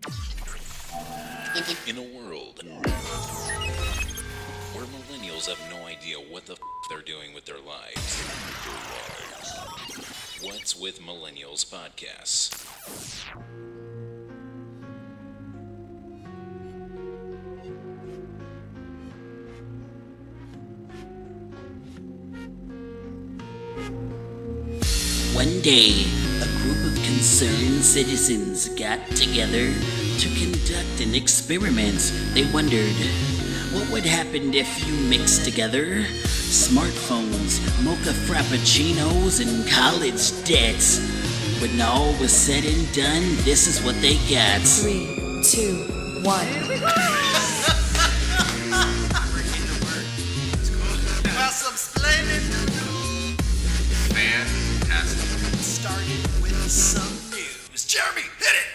In a world where millennials have no idea what the they're doing with their lives, What's with Millennials podcasts. One day, a group of concerned citizens got together to conduct an experiment. They wondered, what would happen if you mixed together smartphones, mocha frappuccinos, and college debts? When all was said and done, this is what they got. 3, 2, 1. Some splendid. Fantastic. Started with some news. Jeremy, hit it!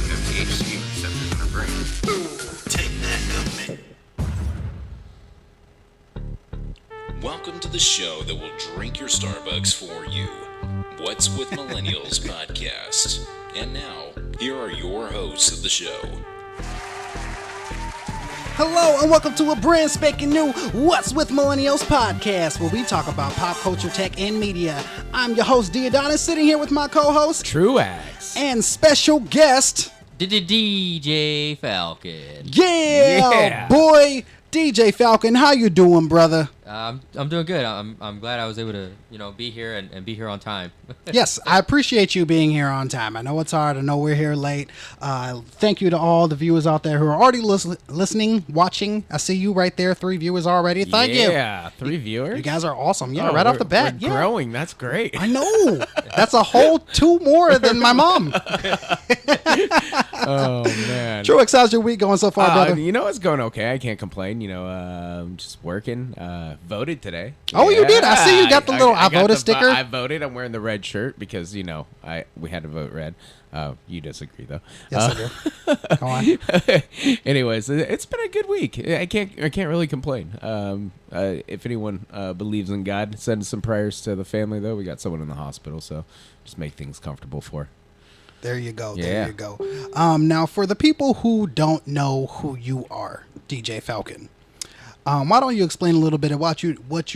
Have THC receptors in our brain. Take that, government. Welcome to the show that will drink your Starbucks for you. What's with Millennials podcast. And now, here are your hosts of the show. Hello and welcome to a brand spanking new What's with Millennials podcast, where we talk about pop culture, tech, and media. I'm your host, Diodonis, sitting here with my co-host Truax and special guest, DJ Falcon. yeah, boy, DJ Falcon. How you doing, brother? I'm doing good. I'm glad I was able to be here and be here on time. Yes, I appreciate you being here on time. I know it's hard. I know we're here late. Thank you to all the viewers out there who are already listening, watching. I see you right there. 3 viewers already. Thank you. Yeah, 3 viewers. You guys are awesome. Yeah, Oh, right off the bat. We're growing. That's great. I know. That's a whole 2 more than my mom. Oh man. Truex, how's your week going so far, brother? It's going okay. I can't complain. I'm just working. Voted today. Oh, you did? I see you got the little I got voted the sticker. I voted. I'm wearing the red shirt because we had to vote red. You disagree though. Yes, I do. Go on. Anyways, it's been a good week. I can't really complain. If anyone believes in God, send some prayers to the family though. We got someone in the hospital, so just make things comfortable for. There you go. Yeah. There you go. Now, for the people who don't know who you are, DJ Falcon, why don't you explain a little bit of what you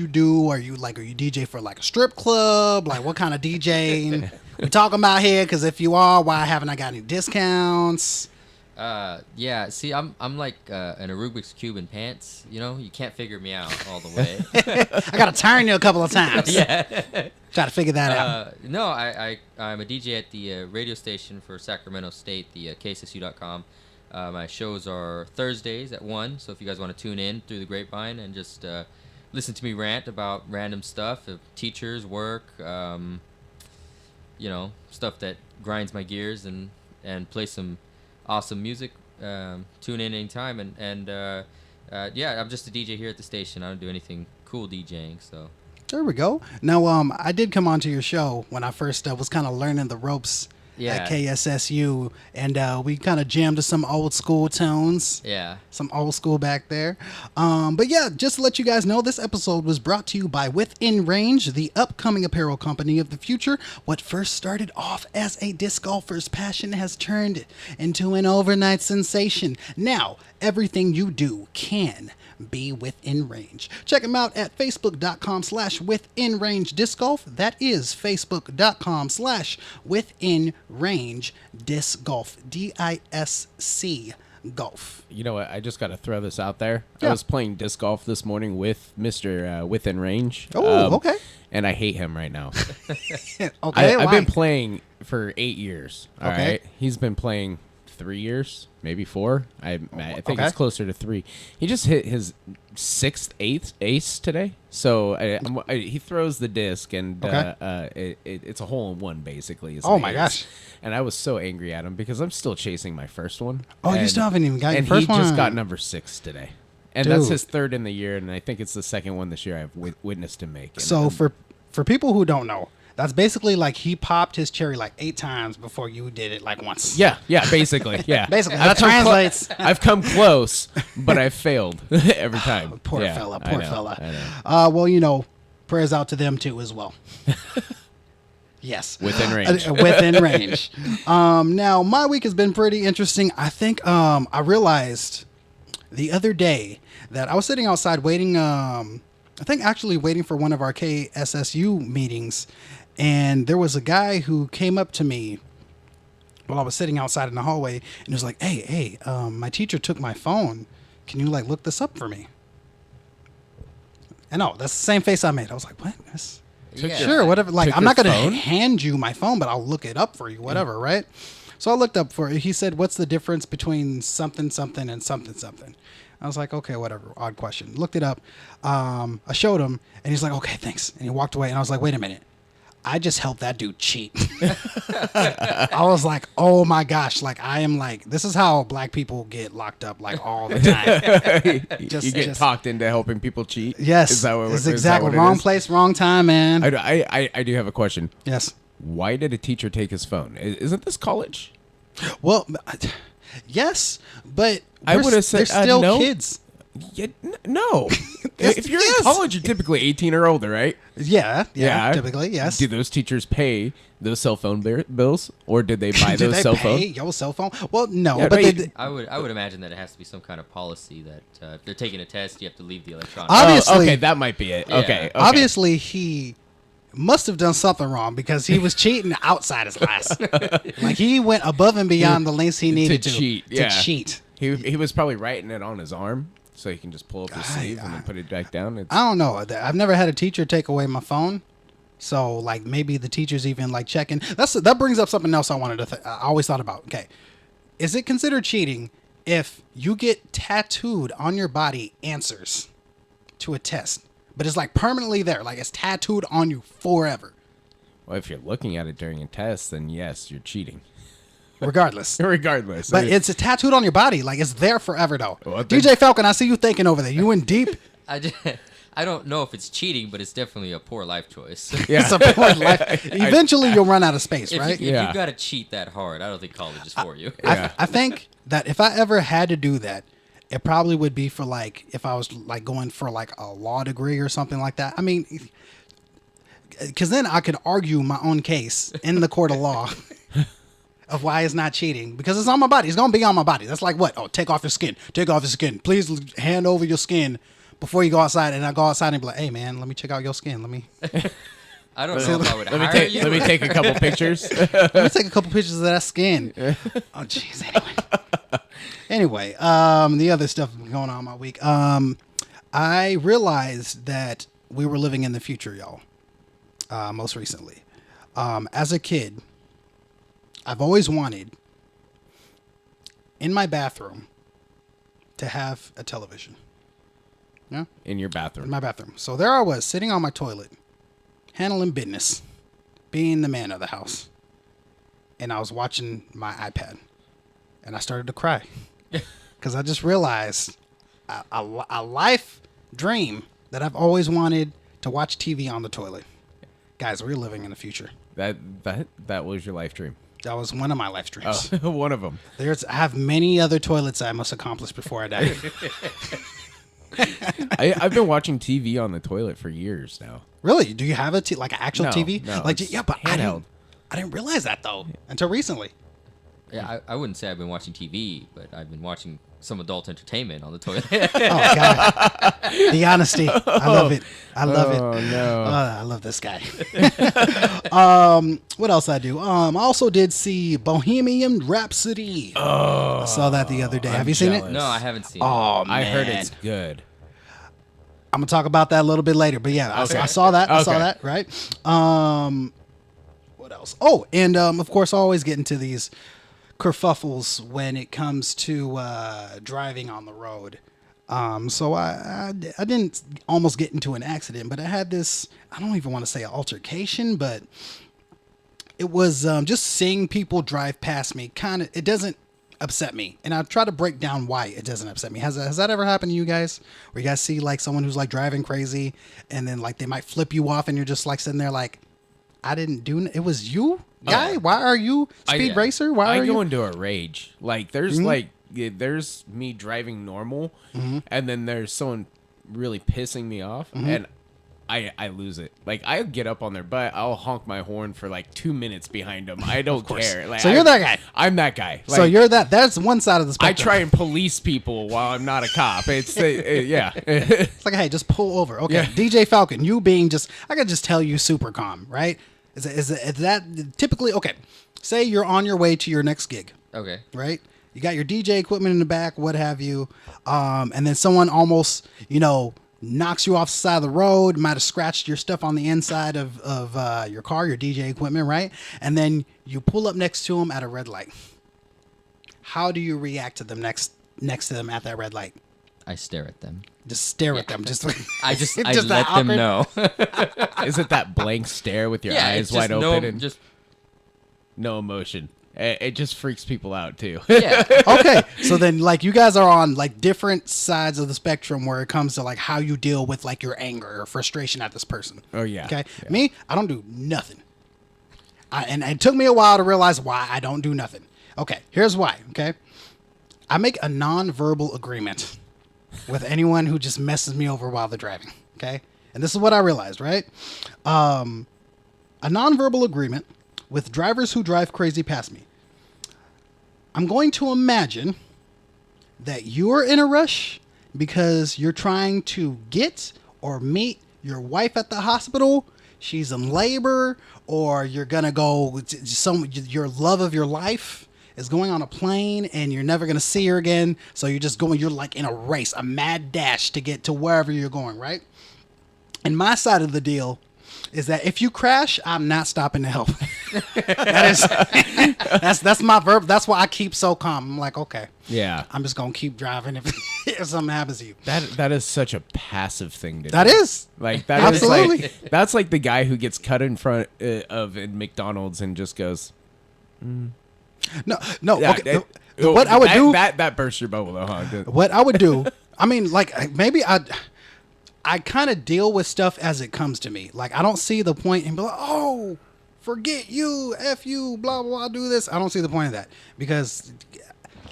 do? Are you DJ for like a strip club? Like what kind of DJing we talking about here? Because if you are, why haven't I got any discounts? Yeah. See, I'm like an Rubik's Cube in pants. You can't figure me out all the way. I got to turn you a couple of times. Yeah. Try to figure that out. No, I'm a DJ at the radio station for Sacramento State, the KSSU.com. My shows are Thursdays at 1, so if you guys want to tune in through the grapevine and just listen to me rant about random stuff, teachers, work, stuff that grinds my gears, and play some awesome music, tune in anytime. And I'm just a DJ here at the station. I don't do anything cool DJing, so. There we go. Now, I did come onto your show when I first was kind of learning the ropes at KSSU, and we kind of jammed to some old school tunes. Yeah. Some old school back there. But yeah, just to let you guys know, this episode was brought to you by Within Range, the upcoming apparel company of the future. What first started off as a disc golfer's passion has turned into an overnight sensation. Now, everything you do can be Within Range. Check them out at facebook.com/withinrange-disc-golf. That is facebook.com/withinrange-disc-golf. DISC golf. You know what? I just got to throw this out there. Yeah. I was playing disc golf this morning with Mr. Within Range. Oh, okay. And I hate him right now. Okay, I've why? been playing for 8 years. All Okay. right. He's been playing 3 years, maybe 4. I think Okay. it's closer to 3. He just hit his 6th ace today. So he throws the disc, and it's a hole in one basically. Is Oh the my ace. gosh. And I was so angry at him because I'm still chasing my first one. Oh, you And- still haven't even got your and first he just one? got number 6 today. And that's Dude. his 3rd in the year, and I think it's the 2nd one this year I've witnessed him make. And So I'm- for people who don't know, that's basically like he popped his cherry like 8 times before you did it like once. yeah, basically, yeah. Basically, I've that come translates. I've come close, but I've failed every time. Poor Yeah, fella, I poor know, fella. I know. Well, prayers out to them too as well. Yes. Within range. Within range. Now, my week has been pretty interesting. I think I realized the other day that I was sitting outside waiting, I think actually waiting for one of our KSSU meetings. And there was a guy who came up to me while I was sitting outside in the hallway. And he was like, hey, my teacher took my phone. Can you like look this up for me? And no, that's the same face I made. I was like, what? Yeah. Sure, whatever. Like, Took I'm your not going phone? to hand you my phone, but I'll look it up for you, whatever, right? So I looked up for it. He said, what's the difference between something, something, and something, something? I was like, okay, whatever. Odd question. Looked it up. I showed him, and he's like, okay, thanks. And he walked away, and I was like, wait a minute. I just helped that dude cheat. I was like, oh my gosh. Like, I am like, this is how black people get locked up, like, all the time. You get talked into helping people cheat. Yes. Is that what, it's is that exactly what it wrong is? place, wrong time, man. I do have a question. Yes. Why did a teacher take his phone? Isn't this college? Well, yes, but I would have said they're still no. kids. Yeah, no. Yes, If you're yes. in college, you're typically 18 or older, right? Yeah, typically, yes. Do those teachers pay those cell phone bills, or did they buy Do those they cell pay phones? your cell phone? Well, no, Yeah, but right. they, I would imagine that it has to be some kind of policy that if they're taking a test, you have to leave the electronic. Obviously- Oh, okay, that might be it. Yeah. Okay. obviously he must have done something wrong because he was cheating outside his class. Like, he went above and beyond the lengths he needed to cheat. To Yeah. cheat. He was probably writing it on his arm, so he can just pull up his sleeve and then put it back down. It's, I don't know. I've never had a teacher take away my phone. So, like, maybe the teacher's even, like, checking. That brings up something else I wanted to I always thought about. Okay. Is it considered cheating if you get tattooed on your body answers to a test, but it's, like, permanently there? Like, it's tattooed on you forever. well, if you're looking at it during a test, then yes, you're cheating. Regardless. Regardless. But it's tattooed on your body. Like, it's there forever, though. Well, then- DJ Falcon, I see you thinking over there. You in deep? I don't know if it's cheating, but it's definitely a poor life choice. Yeah. It's a poor life. Eventually, you'll run out of space, If, right? you, if Yeah. you've got to cheat that hard, I don't think college is for you. Yeah. I think that if I ever had to do that, it probably would be for, like, if I was, like, going for, like, a law degree or something like that. I mean, because then I could argue my own case in the court of law of why it's not cheating, because it's on my body. It's going to be on my body. That's like what? Oh, take off your skin. Take off your skin. Please hand over your skin before you go outside. And I go outside and be like, hey, man, let me check out your skin. Let me I don't know if I would Let me hire take you. let me take a couple pictures. take a couple pictures of that skin. Oh, jeez. Anyway, the other stuff going on my week. I realized that we were living in the future, y'all. Most recently, as a kid, I've always wanted in my bathroom to have a television. Yeah, In your in bathroom. my bathroom. So there I was sitting on my toilet, handling business, being the man of the house, and I was watching my iPad, and I started to cry because I just realized a life dream that I've always wanted to watch TV on the toilet. Guys, we're living in the future. That was your life dream. That was one of my life dreams. Oh, one of them. I have many other toilets I must accomplish before I die. I've been watching TV on the toilet for years now. Really? Do you have like an actual No, TV? no, Like, it's yeah, but handheld. I didn't realize that though until recently. Yeah, I wouldn't say I've been watching TV, but I've been watching some adult entertainment on the toilet. Oh God, the honesty. I love it. I love it. Oh no. I love this guy. What else I do? I also did see Bohemian Rhapsody. I saw that the other day. Have you seen it? jealous. No, I haven't seen it. Oh, I heard man. it's good. I'm gonna talk about that a little bit later. But yeah, Okay. I saw that. I saw Okay. that. Right. What else? Oh, and of course, I always get into these kerfuffles when it comes to driving on the road. So I didn't almost get into an accident, but I had this, I don't even want to say an altercation, but it was just seeing people drive past me. It doesn't upset me. And I try to break down why it doesn't upset me. Has that ever happened to you guys? Where you guys see like someone who's like driving crazy and then like they might flip you off and you're just like sitting there like, I didn't do it. Was you, guy? Why are you speed racer? Why I are you? go into a rage. Like there's there's me driving normal, and then there's someone really pissing me off, and I lose it. Like, I'll get up on their butt. I'll honk my horn for like 2 minutes behind them. I don't care. Like, So you're that guy. I'm that guy. So Like, you're that. That's one side of the I spectrum. try and police people while I'm not a cop. It's yeah. It's like, hey, just pull over. Okay, Yeah. DJ Falcon, you being just, I could just tell you super calm, right? Is that typically, okay, say you're on your way to your next gig, Okay. right? You got your DJ equipment in the back, what have you, and then someone almost, knocks you off the side of the road, might have scratched your stuff on the inside of your car, your DJ equipment, right? And then you pull up next to them at a red light. How do you react to them next to them at that red light? I stare at them. Just stare at them. Just I just I Just that let them know. Is it that blank stare with your eyes it's wide just open no, and just no emotion? It just freaks people out too. yeah. Okay, so then like you guys are on like different sides of the spectrum where it comes to like how you deal with like your anger or frustration at this person. Oh, yeah. Okay. Yeah. Me, I don't do nothing. And it took me a while to realize why I don't do nothing. Okay, here's why. Okay, I make a non-verbal agreement with anyone who just messes me over while they're driving. Okay, and this is what I realized. Right, a non-verbal agreement with drivers who drive crazy past me. I'm going to imagine that you're in a rush because you're trying to get or meet your wife at the hospital. She's in labor, or you're gonna go. Your love of your life is going on a plane, and you're never gonna see her again. So you're just going. You're like in a race, a mad dash to get to wherever you're going. Right. And my side of the deal is that if you crash, I'm not stopping to help. That's my verb. That's why I keep so calm. I'm like, okay, Yeah. I'm just gonna keep driving if something happens to you. That is such a passive thing to do. That is Like that is Absolutely. like that's like the guy who gets cut in front of in McDonald's and just goes. no. Yeah, Okay, what I would do. that bursts your bubble though, huh? What I would do. I mean, like maybe I kind of deal with stuff as it comes to me. Like I don't see the point in be like, oh, forget you, F you, blah blah blah, do this. I don't see the point of that because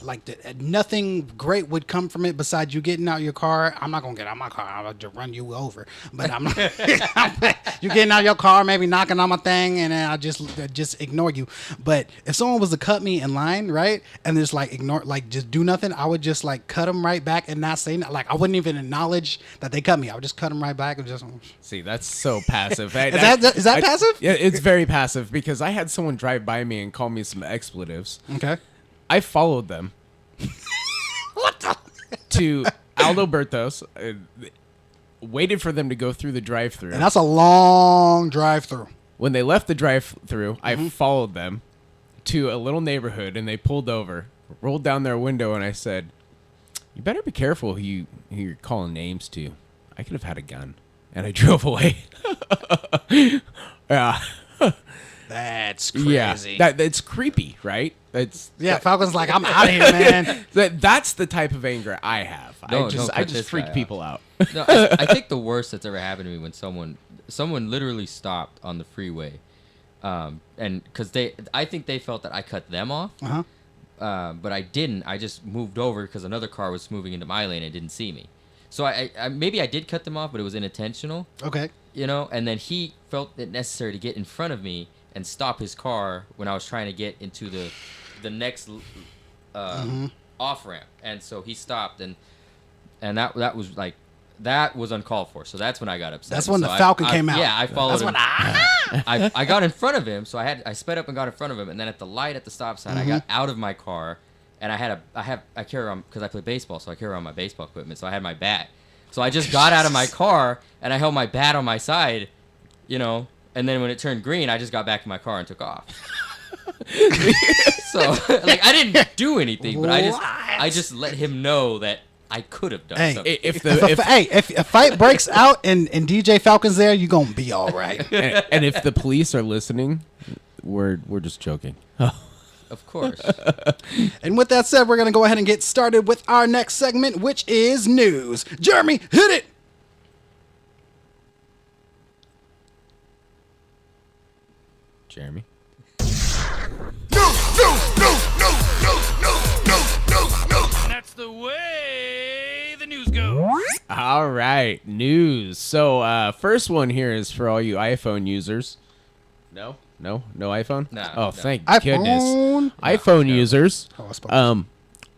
like nothing great would come from it besides you getting out your car. I'm not gonna get out my car. I'll just run you over. But I'm you getting out your car, maybe knocking on my thing, and then I'll just ignore you. But if someone was to cut me in line, right, and just like ignore, like just do nothing, I would just like cut them right back and not say nothing. Like I wouldn't even acknowledge that they cut me. I would just cut them right back and just. See, that's so passive. Is that passive? Yeah, it's very passive because I had someone drive by me and call me some expletives. Okay. I followed them to Aldo Bertos, waited for them to go through the drive-thru. And that's a long drive through. When they left the drive-thru, I Mm-hmm. followed them to a little neighborhood, and they pulled over, rolled down their window, and I said, "You better be careful who you're calling names to. I could have had a gun." And I drove away. Yeah. That's crazy. Yeah, that's creepy, right? Falcon's like, I'm out of here, man. That's the type of anger I have. No, I don't cut just this freak guy people out. No, I think the worst that's ever happened to me when someone literally stopped on the freeway, and because I think they felt that I cut them off, but I didn't. I just moved over because another car was moving into my lane and didn't see me. So I maybe I did cut them off, but it was unintentional. Okay. And then he felt it necessary to get in front of me and stop his car when I was trying to get into the next off ramp, and so he stopped, and that was like that was uncalled for. So that's when I got upset. That's when So the Falcon I- came out. Yeah, I followed That's him. when I got in front of him, so I sped up and got in front of him, and then at the light at the stop sign, I got out of my car, and I carry around because I play baseball, so I carry around my baseball equipment, so I had my bat. So I just got out of my car and I held my bat on my side, and then when it turned green, I just got back in my car and took off. So like I didn't do anything, but I just let him know that I could have done Hey, something. If if a fight breaks out and DJ Falcon's there, you're gonna be all right. and if the police are listening, we're just joking. Of course. And with that said, we're gonna go ahead and get started with our next segment, which is news. Jeremy, hit it. Jeremy. That's the way the news goes. All right, news. So first one here is for all you iPhone users. No iPhone. No, Oh, no. thank iPhone? goodness. iPhone users Oh, I suppose.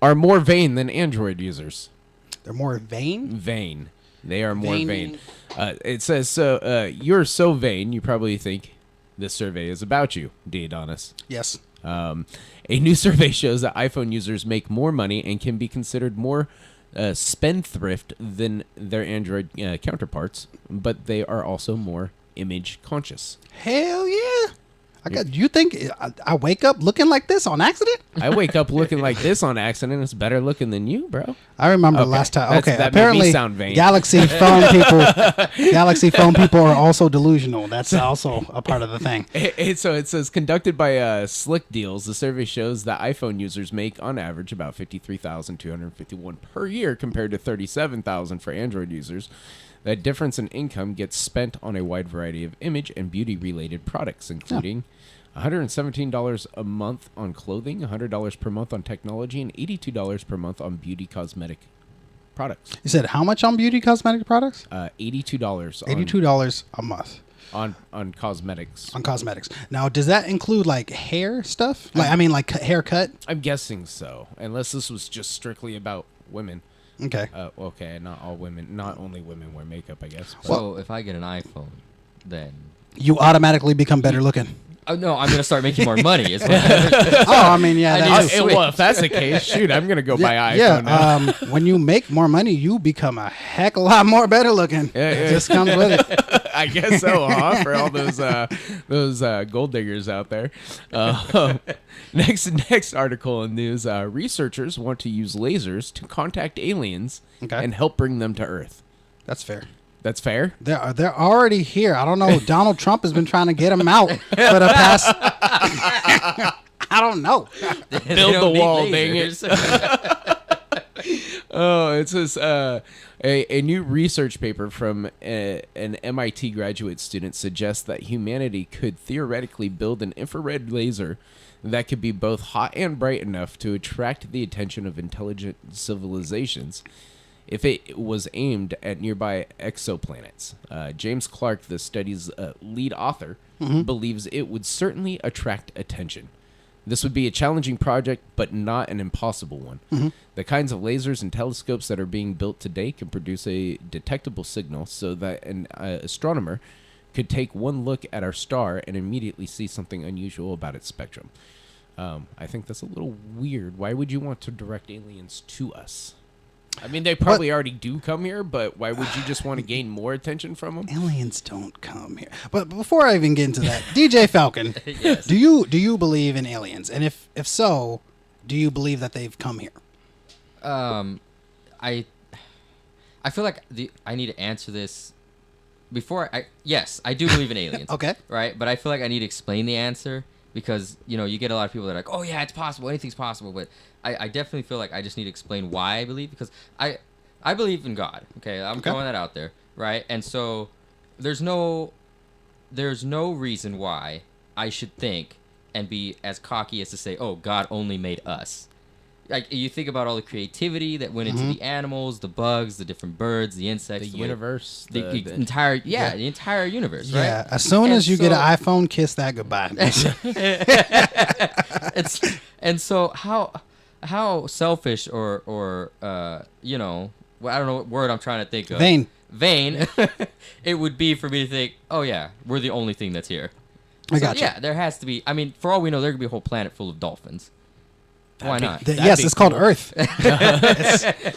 are more vain than Android users. They're more vain. Vain. They are more Vain vain. meaning- It says so. You're so vain. You probably think this survey is about you, D. Adonis. Yes. A new survey shows that iPhone users make more money and can be considered more spendthrift than their Android counterparts, but they are also more image conscious. Hell yeah. You think I wake up looking like this on accident? I wake up looking like this on accident. It's better looking than you, bro. I remember Okay, last time. that made me Apparently, sound vain. Galaxy phone people are also delusional. That's also a part of the thing. So it says, conducted by Slick Deals, the survey shows that iPhone users make on average about $53,251 per year compared to $37,000 for Android users. That difference in income gets spent on a wide variety of image and beauty-related products, including $117 a month on clothing, $100 per month on technology, and $82 per month on beauty cosmetic products. You said how much on beauty cosmetic products? $82 $82 a month on cosmetics. on cosmetics. Now, does that include like hair stuff? Like haircut? I'm guessing so, unless this was just strictly about women. Okay. Okay, not all women, not only women wear makeup, I guess. But So if I get an iPhone, then You automatically become better looking. oh no, I'm gonna start making more money. Is what Oh, I mean, yeah. I That's, need well, if that's the case, shoot, I'm gonna go buy an iPhone now. when you make more money, you become a heck of a lot more better looking. Yeah, It yeah. just comes with it. I guess so, huh? For all those gold diggers out there. Next article in news: researchers want to use lasers to contact aliens Okay. and help bring them to Earth. That's fair. That's fair. They're already here. I don't know. Donald Trump has been trying to get them out for the past. I don't know. They Build don't the need wall, dang it. lasers. Oh, it says a new research paper from an MIT graduate student suggests that humanity could theoretically build an infrared laser that could be both hot and bright enough to attract the attention of intelligent civilizations if it was aimed at nearby exoplanets. James Clark, the study's lead author, believes it would certainly attract attention. This would be a challenging project, but not an impossible one. The kinds of lasers and telescopes that are being built today can produce a detectable signal so that an astronomer could take one look at our star and immediately see something unusual about its spectrum. I think that's a little weird. Why would you want to direct aliens to us? I mean, they probably already do come here, but why would you just want to gain more attention from them? Aliens don't come here. But before I even get into that, DJ Falcon, Yes. do you believe in aliens? And if so, do you believe that they've come here? I feel like I need to answer this before yes, I do believe in aliens. Okay. Right? But I feel like I need to explain the answer because, you get a lot of people that are like, "Oh yeah, it's possible. Anything's possible." But I definitely feel like I just need to explain why I believe because I believe in God. Okay? I'm throwing that out there, right? And so there's no reason why I should think and be as cocky as to say, "Oh, God only made us." Like you think about all the creativity that went into the animals, the bugs, the different birds, the insects, The way- universe, the the- entire the entire universe, right? Yeah. As soon And as you get so- an iPhone, kiss that goodbye. and so how selfish or well, I don't know what word I'm trying to think of. Vain it would be for me to think, oh yeah, we're the only thing that's here. I got you. Yeah, there has to be. I mean, for all we know, there could be a whole planet full of dolphins. Why not? Yes, be it's called cool. Earth.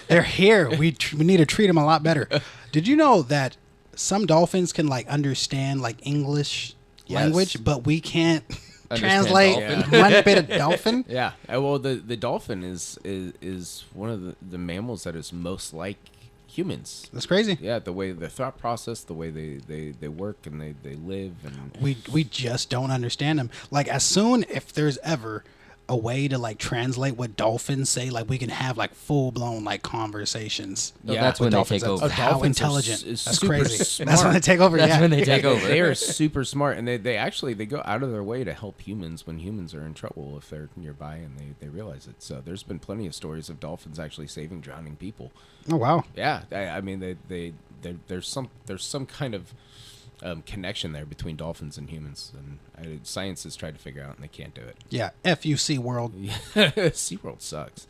They're here. We need to treat them a lot better. Did you know that some dolphins can like understand like English Yes. language, but we can't Understand translate dolphin. one bit of dolphin? Yeah. Well, the dolphin is one of the mammals that is most like humans. That's crazy. Yeah, the way their thought process, the way they work and they live, and We just don't understand them. Like as soon if there's ever a way to like translate what dolphins say? Like we can have like full blown like conversations. Yeah, that's when they take That's over. how Dolphins are intelligent. s- That's super crazy. smart. That's when they take over. That's yeah. when they take over. They are super smart, and they actually they go out of their way to help humans when humans are in trouble if they're nearby and they realize it. So there's been plenty of stories of dolphins actually saving drowning people. Oh wow. Yeah, I mean there's some kind of connection there between dolphins and humans, and science has tried to figure out, and they can't do it. Yeah. FUC world. SeaWorld sucks.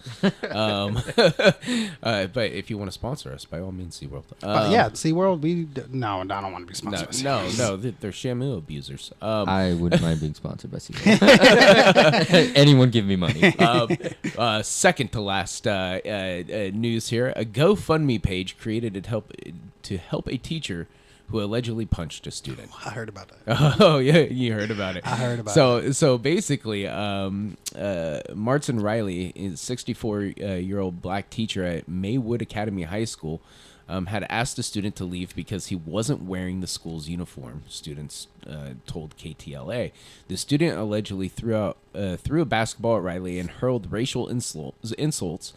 But if you want to sponsor us, by all means, SeaWorld. Yeah. SeaWorld. No, I don't want to be No, sponsored. no, they're Shamu abusers. I wouldn't mind being sponsored by SeaWorld. Anyone give me money. Second to last news here: a GoFundMe page created to help a teacher who allegedly punched a student. I heard about that. Oh yeah, you heard about it. I heard about So basically, Martin Riley, a 64-year-old black teacher at Maywood Academy High School, had asked a student to leave because he wasn't wearing the school's uniform. Students told KTLA. The student allegedly threw a basketball at Riley and hurled racial insults.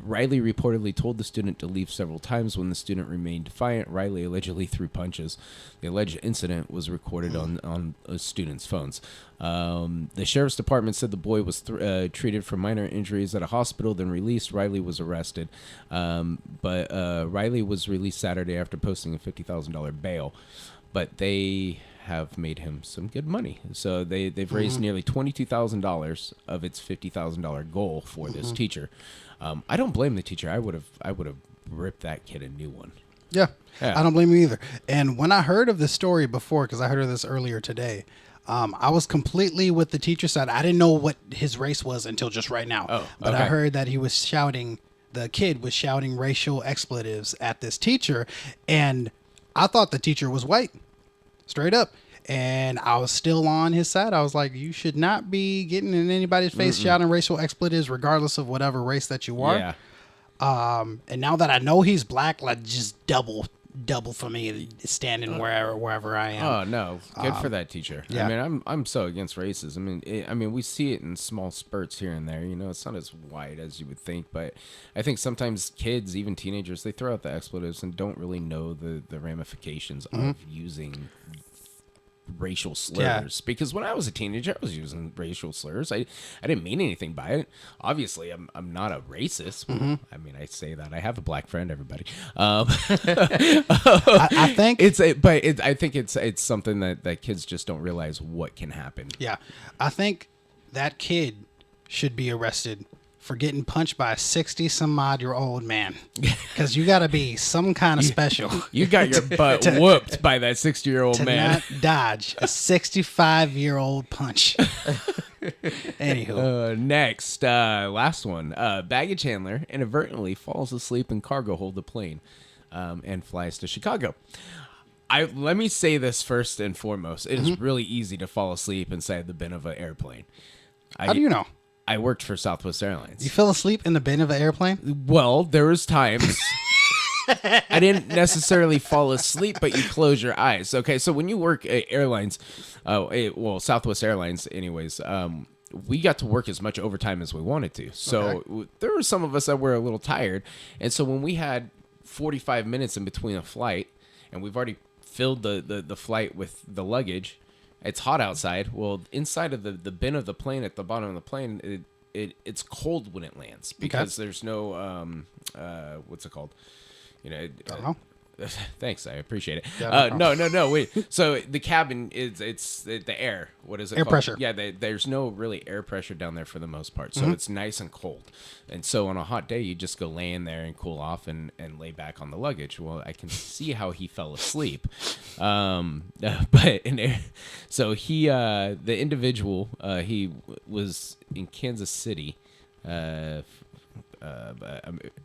Riley reportedly told the student to leave several times. When the student remained defiant, Riley allegedly threw punches. The alleged incident was recorded on students' phones. The sheriff's department said the boy was treated for minor injuries at a hospital, then released. Riley was arrested. But Riley was released Saturday after posting a $50,000 bail. But they have made him some good money. So they've raised nearly $22,000 of its $50,000 goal for this teacher. I don't blame the teacher. I would have ripped that kid a new one. Yeah. Yeah. I don't blame you either. And when I heard of this story before, because I heard of this earlier today, I was completely with the teacher side. I didn't know what his race was until just right now. Oh, but I okay. heard that the kid was shouting racial expletives at this teacher. And I thought the teacher was white, straight up. And I was still on his side. I was like, you should not be getting in anybody's face shouting racial expletives, regardless of whatever race that you are. Yeah. And now that I know he's black, like just double for me standing wherever I am. Oh no, good for that teacher. yeah. I mean, I'm so against racism. I mean, we see it in small spurts here and there. You know, it's not as wide as you would think, but I think sometimes kids, even teenagers, they throw out the expletives and don't really know the ramifications of using racial slurs. Because when I was a teenager, I was using racial slurs. I didn't mean anything by it. Obviously, I'm not a racist. I mean, I say that. I have a black friend, everybody. I think I think it's something that kids just don't realize what can happen. Yeah, I think that kid should be arrested for getting punched by a 60-some-odd-year-old man. Because you got to be some kind of special You got your butt whooped by that 60-year-old to man. not dodge a 65-year-old punch. Anywho. Next, last one. Baggage handler inadvertently falls asleep in cargo hold of plane and flies to Chicago. Let me say this first and foremost. It is really easy to fall asleep inside the bin of an airplane. How do you know? I worked for Southwest Airlines. You fell asleep in the bin of an airplane? Well, there was times I didn't necessarily fall asleep, but you close your eyes. Okay, so when you work at airlines, Southwest Airlines, anyways, we got to work as much overtime as we wanted to. So there were some of us that were a little tired, and so when we had 45 minutes in between a flight, and we've already filled the flight with the luggage. It's hot outside. Well, inside of the bin of the plane at the bottom of the plane, it's cold when it lands because there's no what's it called? You know, I don't know. Thanks, I appreciate it. Yeah, No, wait. So the cabin it's the air. What is it? Air called? pressure. Yeah, there's no really air pressure down there for the most part. So it's nice and cold. And so on a hot day, you just go lay in there and cool off and lay back on the luggage. Well, I can see how he fell asleep. So he, the individual, he was in Kansas City.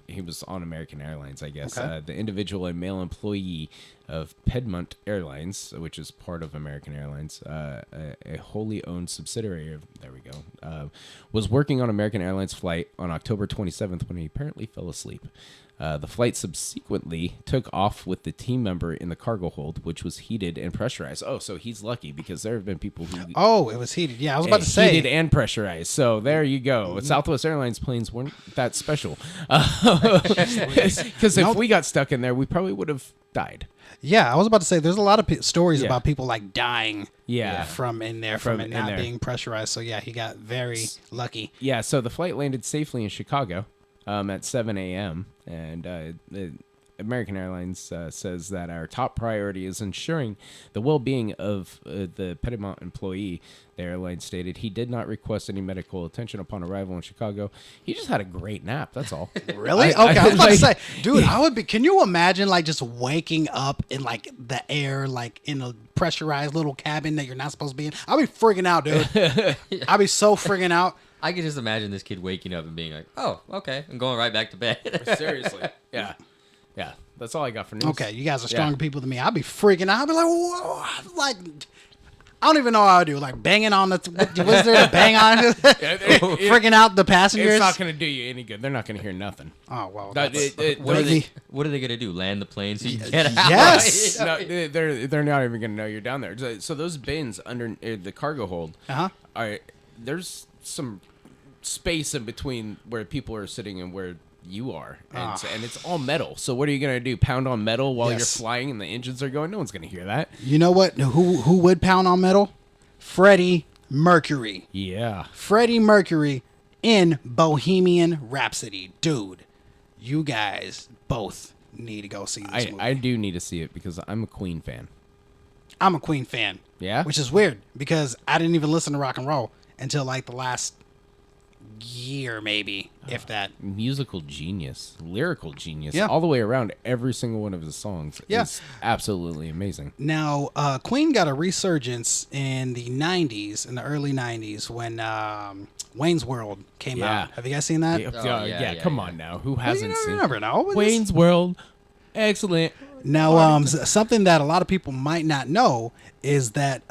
He was on American Airlines, I guess. Okay. The individual, a male employee, of Piedmont Airlines, which is part of American Airlines, a wholly owned subsidiary of, there we go, was working on American Airlines flight on October 27th when he apparently fell asleep. The flight subsequently took off with the team member in the cargo hold, which was heated and pressurized. Oh, so he's lucky because there have been people who... Oh, it was heated. Yeah, I was about to say. Heated and pressurized. So there you go. Southwest Airlines planes weren't that special. Because if we got stuck in there, we probably would have died. Yeah, I was about to say there's a lot of stories Yeah. about people like dying Yeah. from in there, from it not being pressurized. So yeah, he got very lucky. Yeah, so the flight landed safely in Chicago at 7 a.m. And the American Airlines says that our top priority is ensuring the well-being of the Piedmont employee. The airline stated he did not request any medical attention upon arrival in Chicago. He just had a great nap. That's all. Really? Okay, I was about to say, dude, I would be. Can you imagine like just waking up in like the air, like in a pressurized little cabin that you're not supposed to be in? I'd be freaking out, dude. I'd be so freaking out. I could just imagine this kid waking up and being like, "Oh, okay, I'm going right back to bed." Seriously. Yeah. Yeah. That's all I got for news. Okay, you guys are stronger people than me. I'd be freaking out. I'd be like, whoa, like, I don't even know how I do. Like banging on the, was there to bang on? Freaking out the passengers. It's not going to do you any good. They're not going to hear nothing. Oh well. What are they gonna do? Land the plane so you can get out? Yes. No, they're not even going to know you're down there. So those bins under the cargo hold, there's some space in between where people are sitting and where you are, and it's all metal. So what are you gonna do? Pound on metal while you're flying and the engines are going? No one's gonna hear that. You know what? Who would pound on metal? Freddie Mercury. Yeah. Freddie Mercury in Bohemian Rhapsody, dude. You guys both need to go see this movie. I do need to see it because I'm a Queen fan. I'm a Queen fan. Yeah. Which is weird because I didn't even listen to rock and roll until like the last year, maybe, if that. Musical genius, lyrical genius, Yeah. all the way around. Every single one of his songs is absolutely amazing. Now, Queen got a resurgence in the 90s, in the early 90s, when Wayne's World came out. Have you guys seen that? Come on now. Who hasn't seen You never know. Wayne's World? Excellent. Now, something that a lot of people might not know is that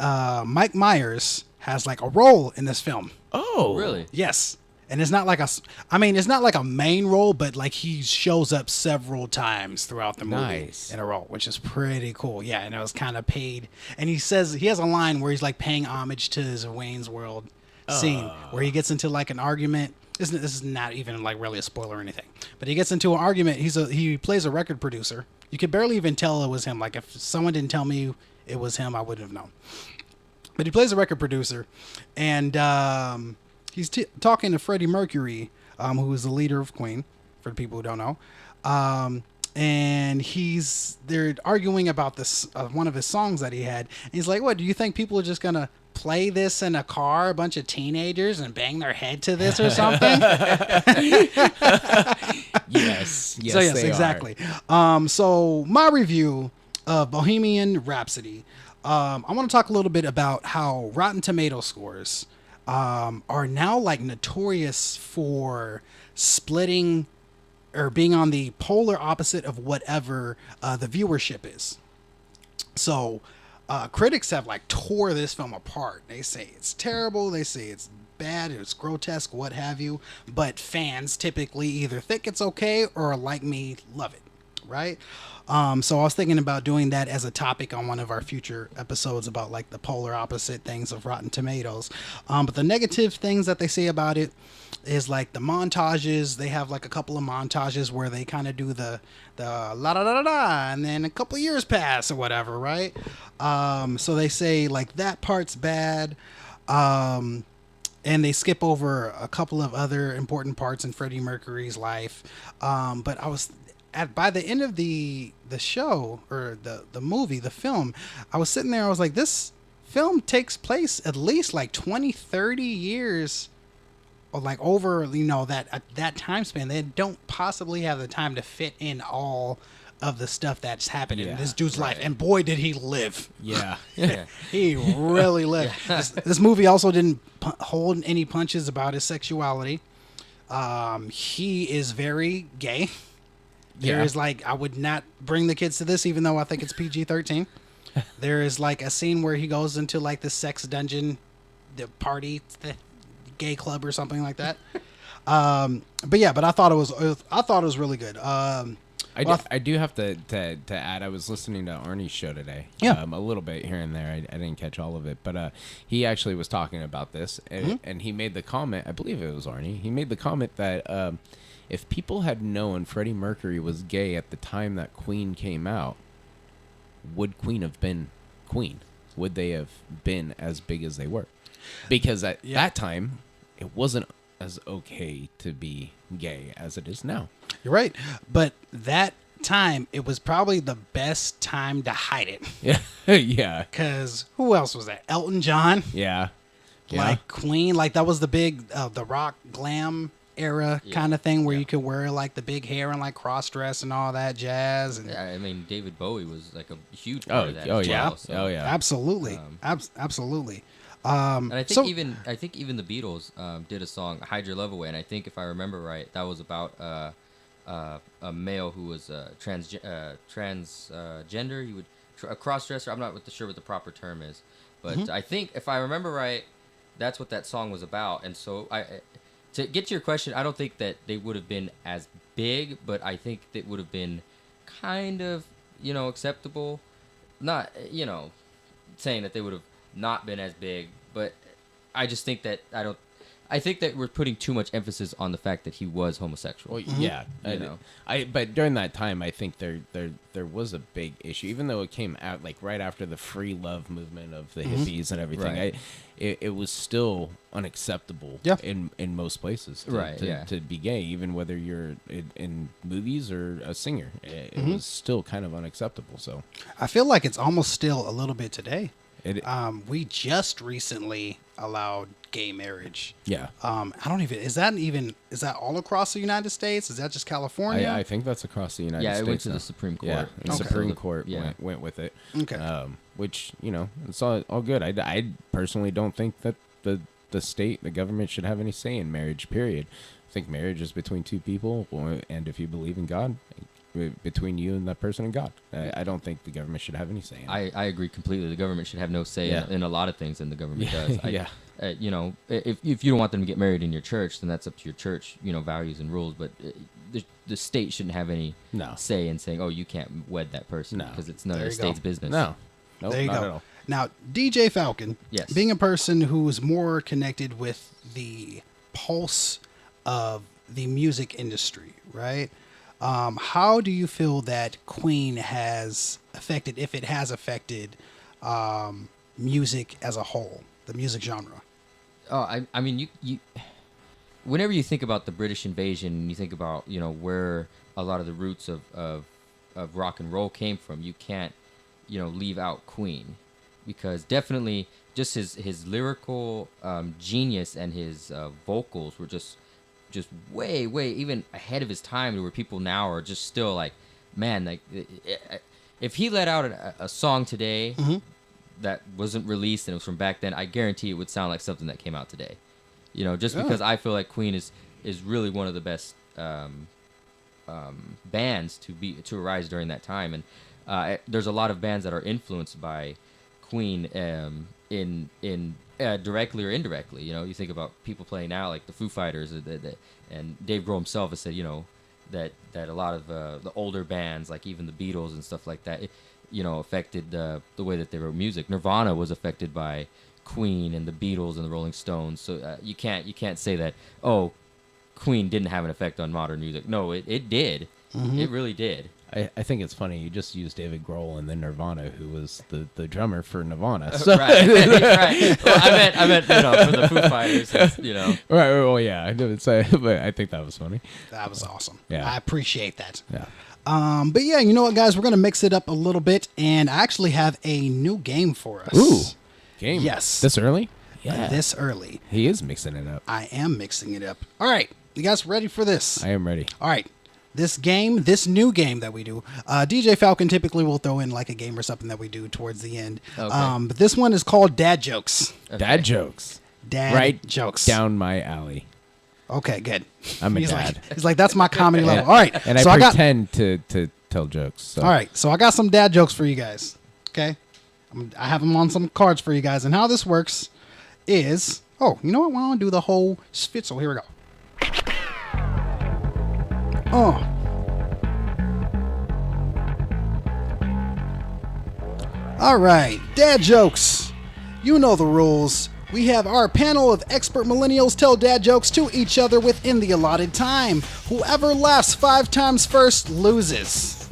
Mike Myers has like a role in this film. Oh, really? Yes. And it's not like it's not like a main role, but like he shows up several times throughout the movie in a role, which is pretty cool. Yeah, and it was kind of paid. And he says he has a line where he's like paying homage to his Wayne's World scene, where he gets into like an argument. This is not even like really a spoiler or anything, but he gets into an argument. He plays a record producer. You could barely even tell it was him. Like if someone didn't tell me it was him, I wouldn't have known. But he plays a record producer, and he's talking to Freddie Mercury, who is the leader of Queen, for the people who don't know. And they're arguing about this one of his songs that he had. And he's like, "What? Do you think people are just gonna play this in a car, a bunch of teenagers, and bang their head to this or something?" Yes, So yes, exactly. So my review of Bohemian Rhapsody. I want to talk a little bit about how Rotten Tomato scores are now like notorious for splitting or being on the polar opposite of whatever the viewership is. So critics have like tore this film apart. They say it's terrible. They say it's bad. It's grotesque, what have you. But fans typically either think it's okay or, like me, love it. Right? So I was thinking about doing that as a topic on one of our future episodes about like the polar opposite things of Rotten Tomatoes. But the negative things that they say about it is like the montages. They have like a couple of montages where they kind of do the la da da da da, and then a couple of years pass or whatever, right? So they say like that part's bad. And they skip over a couple of other important parts in Freddie Mercury's life. But I was by the end of the show or the movie, the film, I was sitting there, I was like, this film takes place at least like 20-30 years or like over, that time span. They don't possibly have the time to fit in all of the stuff that's happened in this dude's life. And boy, did he live. Yeah. He really lived. This movie also didn't hold any punches about his sexuality. He is very gay. There Yeah. is like, I would not bring the kids to this, even though I think it's PG-13. There is like a scene where he goes into like the sex dungeon, the party, the gay club or something like that. But I thought it was really good. I do have to add. I was listening to Arnie's show today. Yeah. A little bit here and there. I didn't catch all of it, but he actually was talking about this, and he made the comment. I believe it was Arnie. He made the comment that if people had known Freddie Mercury was gay at the time that Queen came out, would Queen have been Queen? Would they have been as big as they were? Because at that time, it wasn't as okay to be gay as it is now. You're right. But that time, it was probably the best time to hide it. Yeah, yeah, Because who else was that? Elton John? yeah. Like Queen? Like that was the big, the rock glam era kind of thing where you could wear like the big hair and like cross dress and all that jazz. And Yeah, I mean, David Bowie was like a huge part of that. oh as yeah, well, so. oh yeah. absolutely. Absolutely. And I think So- even the Beatles did a song, "Hide Your Love Away," and I think if I remember right, that was about a male who was transgender. He would a cross-dresser. I'm not sure what the proper term is, but I think if I remember right, that's what that song was about. And so to get to your question, I don't think that they would have been as big, but I think they would have been kind of acceptable. Not saying that they would have not been as big, but I just think that I think that we're putting too much emphasis on the fact that he was homosexual. Well, yeah, but during that time, I think there was a big issue, even though it came out like right after the free love movement of the hippies and everything. Right. It was still unacceptable in most places to be gay, even whether you're in movies or a singer. It was still kind of unacceptable. So I feel like it's almost still a little bit today. it, We just recently allowed gay marriage. yeah. Is that all across the United States? Is that just California? I think that's across the United Yeah, States. it went to now. the Supreme Court. Yeah, the Okay. Supreme Court Yeah. went with it. Okay. Which it's all good. I personally don't think that the state, the government, should have any say in marriage. Period. I think marriage is between two people, and if you believe in God, between you and that person and God. I don't think the government should have any say in it. I agree completely. The government should have no say Yeah. in a lot of things than the government Yeah, does. yeah. If you don't want them to get married in your church, then that's up to your church, values and rules. But the state shouldn't have any No. say in saying, oh, you can't wed that person No. because it's none There of the you go. state's business. No. Nope, There you not go. at all. Now, DJ Falcon, Yes. being a person who's more connected with the pulse of the music industry, right? How do you feel that Queen has affected, if it has affected, music as a whole, the music genre? Oh, I mean, you whenever you think about the British invasion, you think about where a lot of the roots of rock and roll came from. You can't leave out Queen, because definitely just his lyrical genius and his vocals were just way even ahead of his time, to where people now are just still like, man, like if he let out a song today that wasn't released and it was from back then, I guarantee it would sound like something that came out today. Because I feel like Queen is really one of the best bands to arise during that time, and there's a lot of bands that are influenced by Queen in directly or indirectly. You think about people playing now, like the Foo Fighters, and Dave Grohl himself has said that a lot of the older bands, like even the Beatles and stuff like that, affected the way that they wrote music. Nirvana was affected by Queen and the Beatles and the Rolling Stones. So you can't say that, oh, Queen didn't have an effect on modern music. No, it did. It really did. I think it's funny you just used David Grohl and then Nirvana, who was the drummer for Nirvana. So. Right. Right. Well, I meant for the Foo Fighters, Right. Well, yeah. I didn't say, but I think that was funny. That was awesome. Yeah. I appreciate that. Yeah. But yeah, you know what, guys? We're going to mix it up a little bit, and I actually have a new game for us. Ooh. Game. Yes. This early? Yeah. This early. He is mixing it up. I am mixing it up. All right. You guys ready for this? I am ready. All right. This new game that we do, DJ Falcon typically will throw in like a game or something that we do towards the end. Okay. But this one is called Dad Jokes. Dad jokes. Dad Right Jokes. down my alley. Okay, good. I'm a he's dad. He's like, that's my comedy level. All right. And I so pretend to tell jokes. So. All right. So I got some dad jokes for you guys. Okay. I have them on some cards for you guys. And how this works is, oh, you know what? Why don't I do the whole Spitzel? Here we go. Oh. All right. Dad jokes. You know the rules. We have our panel of expert millennials tell dad jokes to each other within the allotted time. Whoever laughs 5 times first loses.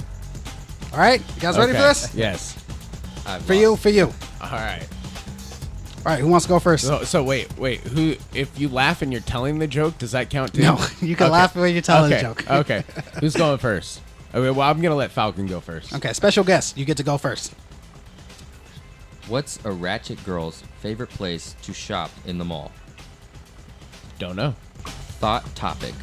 All right, you guys ready for this? Yes. For you. All right. All right, who wants to go first? So wait. Who? If you laugh and you're telling the joke, does that count too? No, you can laugh when you're telling the joke. Okay. Who's going first? Okay. Well, I'm gonna let Falcon go first. Okay, special guest, you get to go first. What's a ratchet girl's favorite place to shop in the mall? Don't know. Thought topic.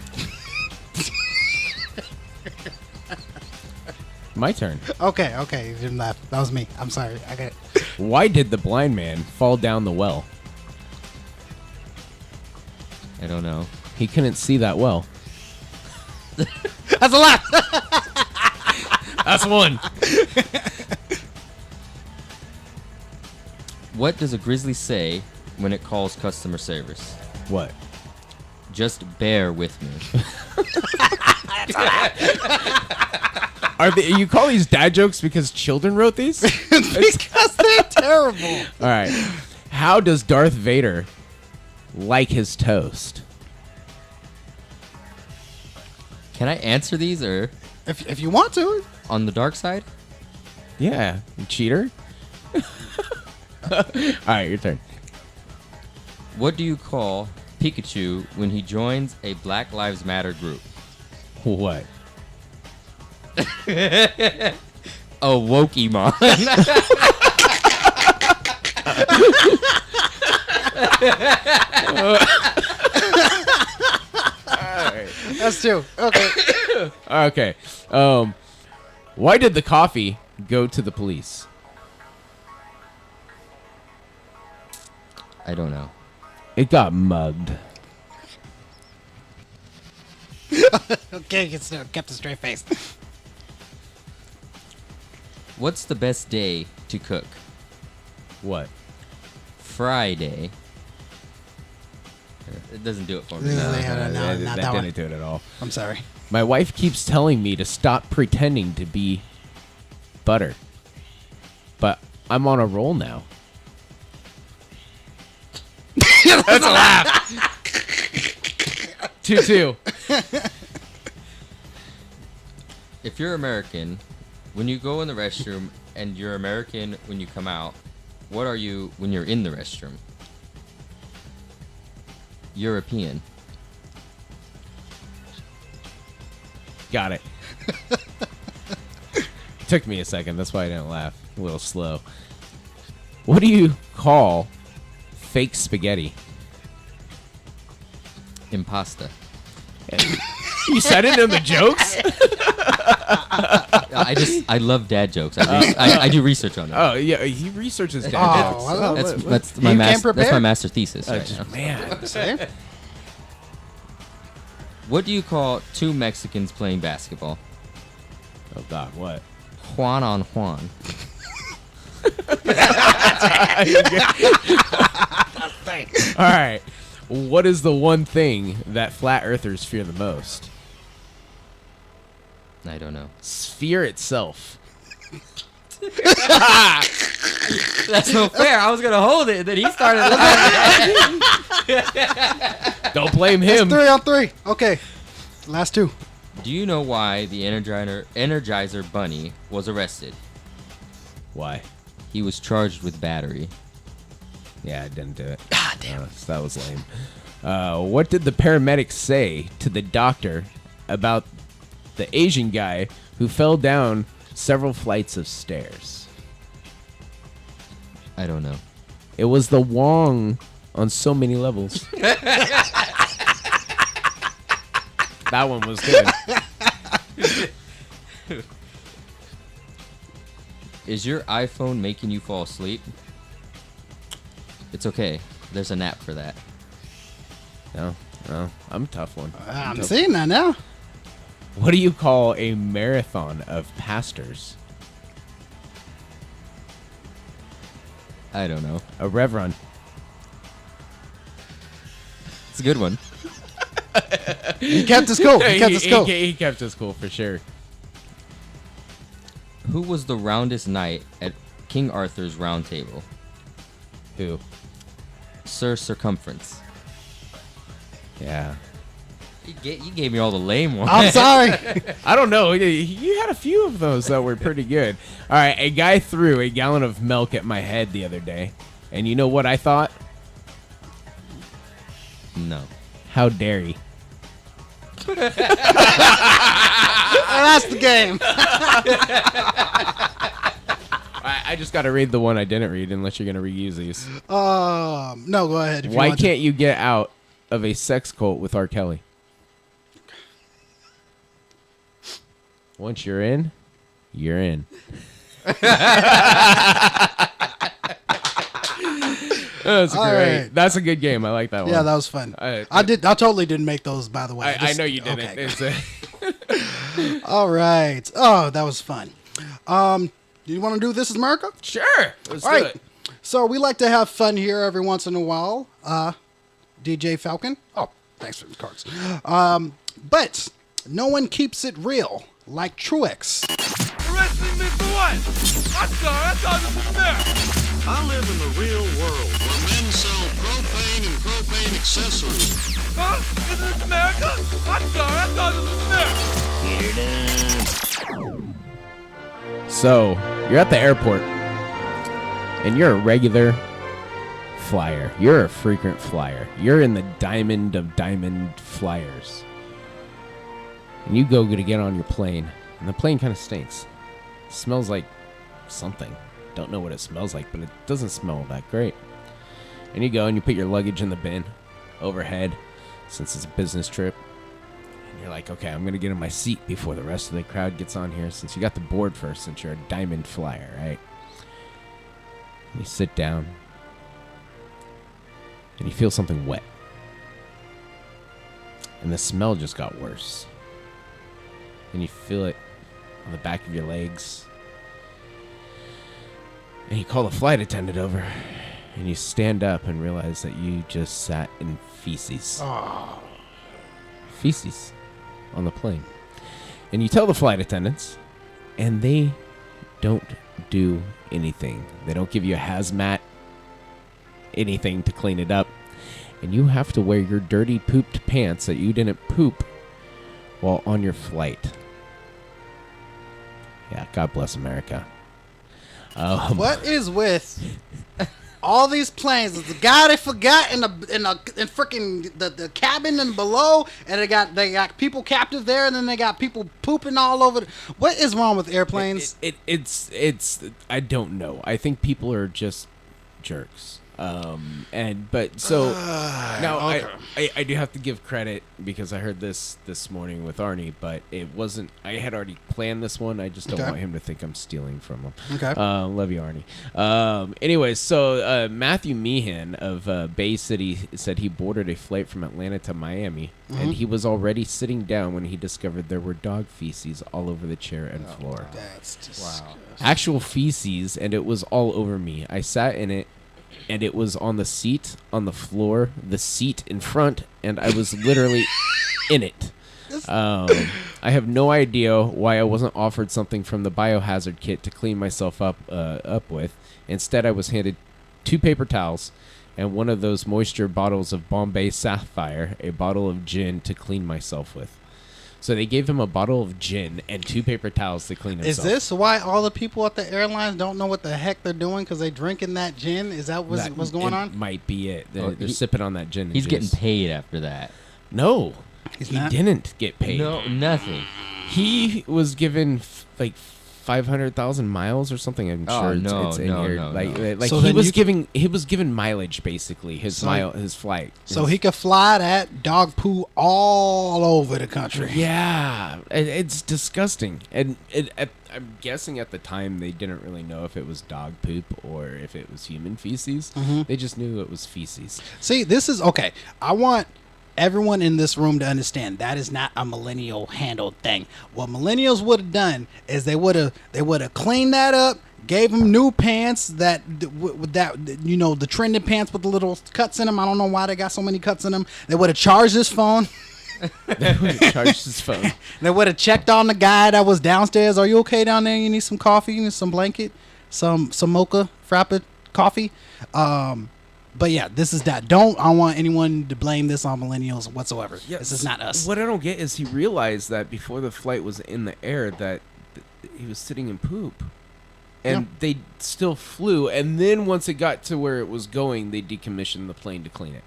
My turn. Okay, you didn't laugh. That was me. I'm sorry. I got it. Why did the blind man fall down the well? I don't know. He couldn't see that well. That's a laugh. That's one. What does a grizzly say when it calls customer service? What? Just bear with me. You call these dad jokes because children wrote these? Because they're terrible. All right. How does Darth Vader like his toast? Can I answer these or If you want to. on the dark side? Yeah, you cheater. All right, your turn. What do you call Pikachu when he joins a Black Lives Matter group? What? A Wokemon. That's two. Okay. Okay. Why did the coffee go to the police? I don't know. It got mugged. Okay, kept a straight face. What's the best day to cook? What? Friday. It doesn't do it for me. No, that not that one. didn't do it at all. I'm sorry. My wife keeps telling me to stop pretending to be butter. But I'm on a roll now. That's a laugh. 2-2. If you're American, when you go in the restroom and you're American when you come out, what are you when you're in the restroom? European. Got it. Took me a second. That's why I didn't laugh. A little slow. What do you call fake spaghetti? Impasta. You said it in the jokes? I love dad jokes. I do research on it. Oh, yeah. He researches dad Oh, jokes. well, That's You my came that's my prepared. master thesis right now. Man. See? What do you call two Mexicans playing basketball? Oh, God. What? Juan on Juan. All right. What is the one thing that flat earthers fear the most? I don't know. Sphere itself. That's so fair. I was gonna hold it, and then he started. Don't blame him. 3 on 3. Okay. Last two. Do you know why the Energizer Bunny was arrested? Why? He was charged with battery. Yeah, I didn't do it. God damn. That was lame. What did the paramedics say to the doctor about the Asian guy who fell down several flights of stairs? I don't know. It was the Wong on so many levels. That one was good. Is your iPhone making you fall asleep? It's okay. There's a nap for that. No, Oh, I'm a tough one. I'm seeing that now. What do you call a marathon of pastors? I don't know. A rev run. It's a good one. He kept his cool. He kept his cool. He kept his cool for sure. Who was the roundest knight at King Arthur's round table? Who? Sir Circumference. Yeah. You gave me all the lame ones. I'm sorry. I don't know. You had a few of those that were pretty good. All right, a guy threw a gallon of milk at my head the other day, and you know what I thought? No. How dare he? That's the game. I just got to read the one I didn't read, unless you're going to reuse these. No, go ahead. If you Why want can't you get out of a sex cult with R. Kelly? Once you're in, you're in. That's All great. right. That's a good game. I like that to? one. Yeah, that was fun. I totally didn't make those, by the way. I know you didn't. Okay. It's All right. Oh, that was fun. Do you want to do This Is America? sure. Let's All do right. it. So we like to have fun here every once in a while. DJ Falcon. Oh, thanks for the cards. But no one keeps it real like Truex. Arresting me for what? I'm sorry, I thought this was fair. I live in the real world where men sell propane and propane accessories. Huh? Isn't this America? I'm sorry, I thought this was fair. So you're at the airport, and you're a regular flyer. You're a frequent flyer. You're in the diamond of diamond flyers. And you go to get on your plane, and the plane kind of stinks. It smells like something. Don't know what it smells like, but it doesn't smell that great. And you go and you put your luggage in the bin overhead, since it's a business trip. And you're like, okay, I'm going to get in my seat before the rest of the crowd gets on here, since you got the board first, since you're a diamond flyer, right? And you sit down, and you feel something wet. And the smell just got worse. And you feel it on the back of your legs. And you call the flight attendant over. And you stand up and realize that you just sat in feces. Oh. Feces on the plane. And you tell the flight attendants, and they don't do anything. They don't give you a hazmat, anything to clean it up. And you have to wear your dirty pooped pants that you didn't poop while on your flight. Yeah, God bless America. What is with all these planes? There's the guy they forgot in freaking the cabin and below, and they got people captive there, and then they got people pooping all over. What is wrong with airplanes? It's I don't know. I think people are just jerks. Now okay. I do have to give credit because I heard this morning with Arnie, but it wasn't. I had already planned this one. I just don't Okay. want him to think I'm stealing from him. Okay. Love you, Arnie. Anyways, so Matthew Meehan of Bay City said he boarded a flight from Atlanta to Miami, and he was already sitting down when he discovered there were dog feces all over the chair and floor. That's just Actual feces, and it was all over me. I sat in it, and it was on the seat, on the floor, the seat in front, and I was literally in it. I have no idea why I wasn't offered something from the biohazard kit to clean myself up with. Instead, I was handed 2 paper towels and one of those moisture bottles of Bombay Sapphire, a bottle of gin to clean myself with. So they gave him a bottle of gin and 2 paper towels to clean himself. Is this why all the people at the airlines don't know what the heck they're doing because they drinking that gin? Is that what's going on? Might be it. They're, Oh, they're he- sipping on that gin. And He's getting juice. paid after that. No, He's he not? didn't get paid. No, nothing. He was given like 500,000 miles or something. I'm Oh, sure no, So like then he was you he was given mileage basically his So- his flight. So he could fly that dog poo all over the country. Yeah, it's disgusting. And I'm guessing at the time they didn't really know if it was dog poop or if it was human feces. Mm-hmm. They just knew it was feces. See, this is okay. I want everyone in this room to understand that is not a millennial handled thing. What millennials would have done is they would have cleaned that up, gave him new pants that the trending pants with the little cuts in them. I don't know why they got so many cuts in them. They would have charged his phone. Charged his phone. They would have checked on the guy that was downstairs. Are you okay down there? You need some coffee? You need some blanket? Some mocha frappe coffee? But yeah, this is that. I want anyone to blame this on millennials whatsoever. Yeah, this is not us. What I don't get is he realized that before the flight was in the air that he was sitting in poop. And they still flew. And then once it got to where it was going, they decommissioned the plane to clean it.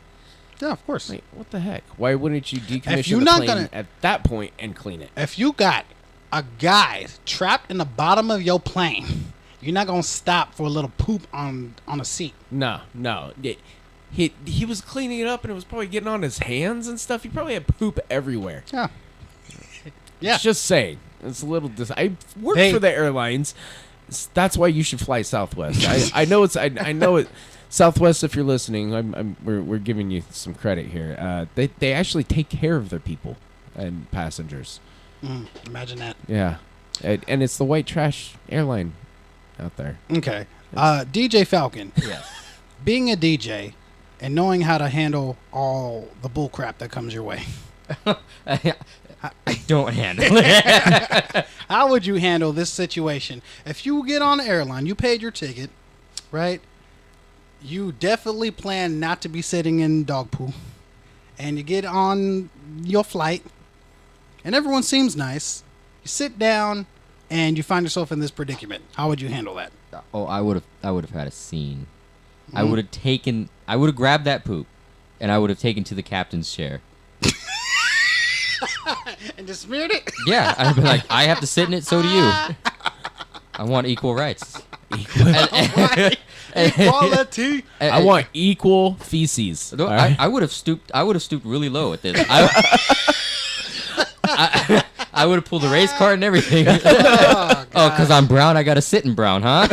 Yeah, of course. Like, what the heck? Why wouldn't you decommission the plane at that point and clean it? If you got a guy trapped in the bottom of your plane, you're not going to stop for a little poop on a seat. No. He was cleaning it up, and it was probably getting on his hands and stuff. He probably had poop everywhere. Yeah. Yeah. Just saying. It's a little... I work for the airlines. That's why you should fly Southwest. I know it's... I know it... Southwest, if you're listening, we're giving you some credit here. They actually take care of their people and passengers. Imagine that. Yeah. And it's the white trash airline out there. Okay. DJ Falcon. Yes. Being a DJ and knowing how to handle all the bull crap that comes your way. I don't handle it. How would you handle this situation? If you get on the airline, you paid your ticket, right? You definitely plan not to be sitting in dog poo. And you get on your flight, and everyone seems nice. You sit down, and you find yourself in this predicament. How would you handle that? Oh, I would have had a scene. I would have grabbed that poop, and I would have taken to the captain's chair. And just smeared it? Yeah, I'd be like, I have to sit in it, so do you. I want equal rights. Equality. I want equal feces. No, Right? I would have stooped. I would have stooped really low at this. I would have pulled the race card and everything. Oh, because I'm brown, I got to sit in brown, huh?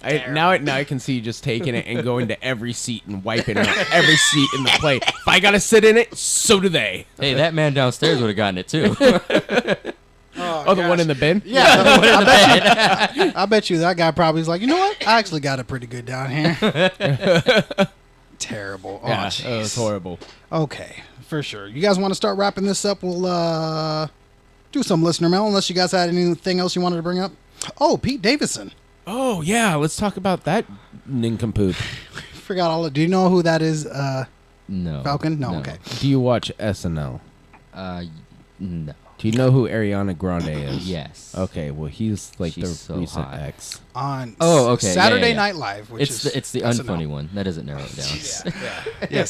Okay. Now I can see you just taking it and going to every seat and wiping out every seat in the plane. If I got to sit in it, so do they. Hey, that man downstairs would have gotten it too. Oh, the one in the bin? Yeah, I bet you that guy probably was like, you know what? I actually got it pretty good down here. Terrible. Oh, Yeah, jeez. it was horrible. Okay, for sure. You guys want to start wrapping this up? We'll do some listener mail, unless you guys had anything else you wanted to bring up. Oh, Pete Davidson. Oh, yeah. Let's talk about that nincompoop. Forgot all of. Do you know who that is? No. Falcon? No. Okay. Do you watch SNL? No. Do you know who Ariana Grande is? Yes. Okay, well, he's like She's the so recent hot. ex. On okay. Saturday Yeah. Night Live, which It's the SNL. unfunny one. That doesn't narrow it down. Yes,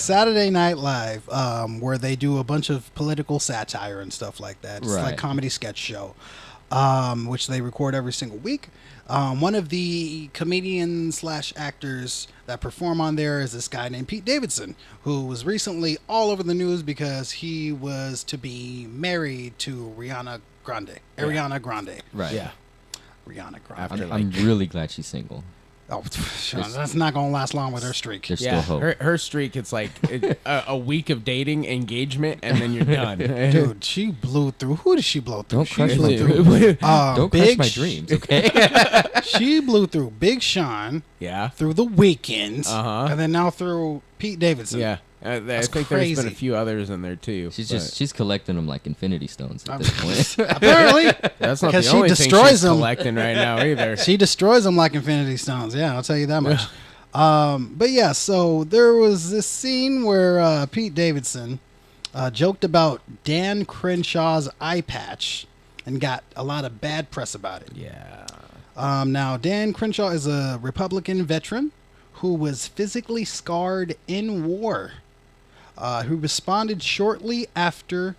Saturday Night Live, where they do a bunch of political satire and stuff like that. It's like Right. comedy sketch show, which they record every single week. One of the comedians / actors that perform on there is this guy named Pete Davidson, who was recently all over the news because he was to be married to Ariana Grande. Right. Yeah. Rihanna Grande. I'm really glad she's single. Oh, that's not going to last long with her streak. There's Yeah, still hope. her streak, it's like a week of dating, engagement, and then you're done. Dude, she blew through. Who did she blow through? Don't She crush blew my through, dreams. Don't crush Big my Sh- dreams, okay? She blew through Big Sean, Yeah. through The Weeknd, Uh-huh. and then now through Pete Davidson. Yeah. I think there's been crazy. a few others in there, too. She's collecting them like infinity stones at this point. Apparently, That's not because the she only thing destroys she's them. collecting right now, either. She destroys them like Infinity Stones. Yeah, I'll tell you that much. But yeah, so there was this scene where Pete Davidson joked about Dan Crenshaw's eye patch and got a lot of bad press about it. Yeah. Now, Dan Crenshaw is a Republican veteran who was physically scarred in war. Who responded shortly after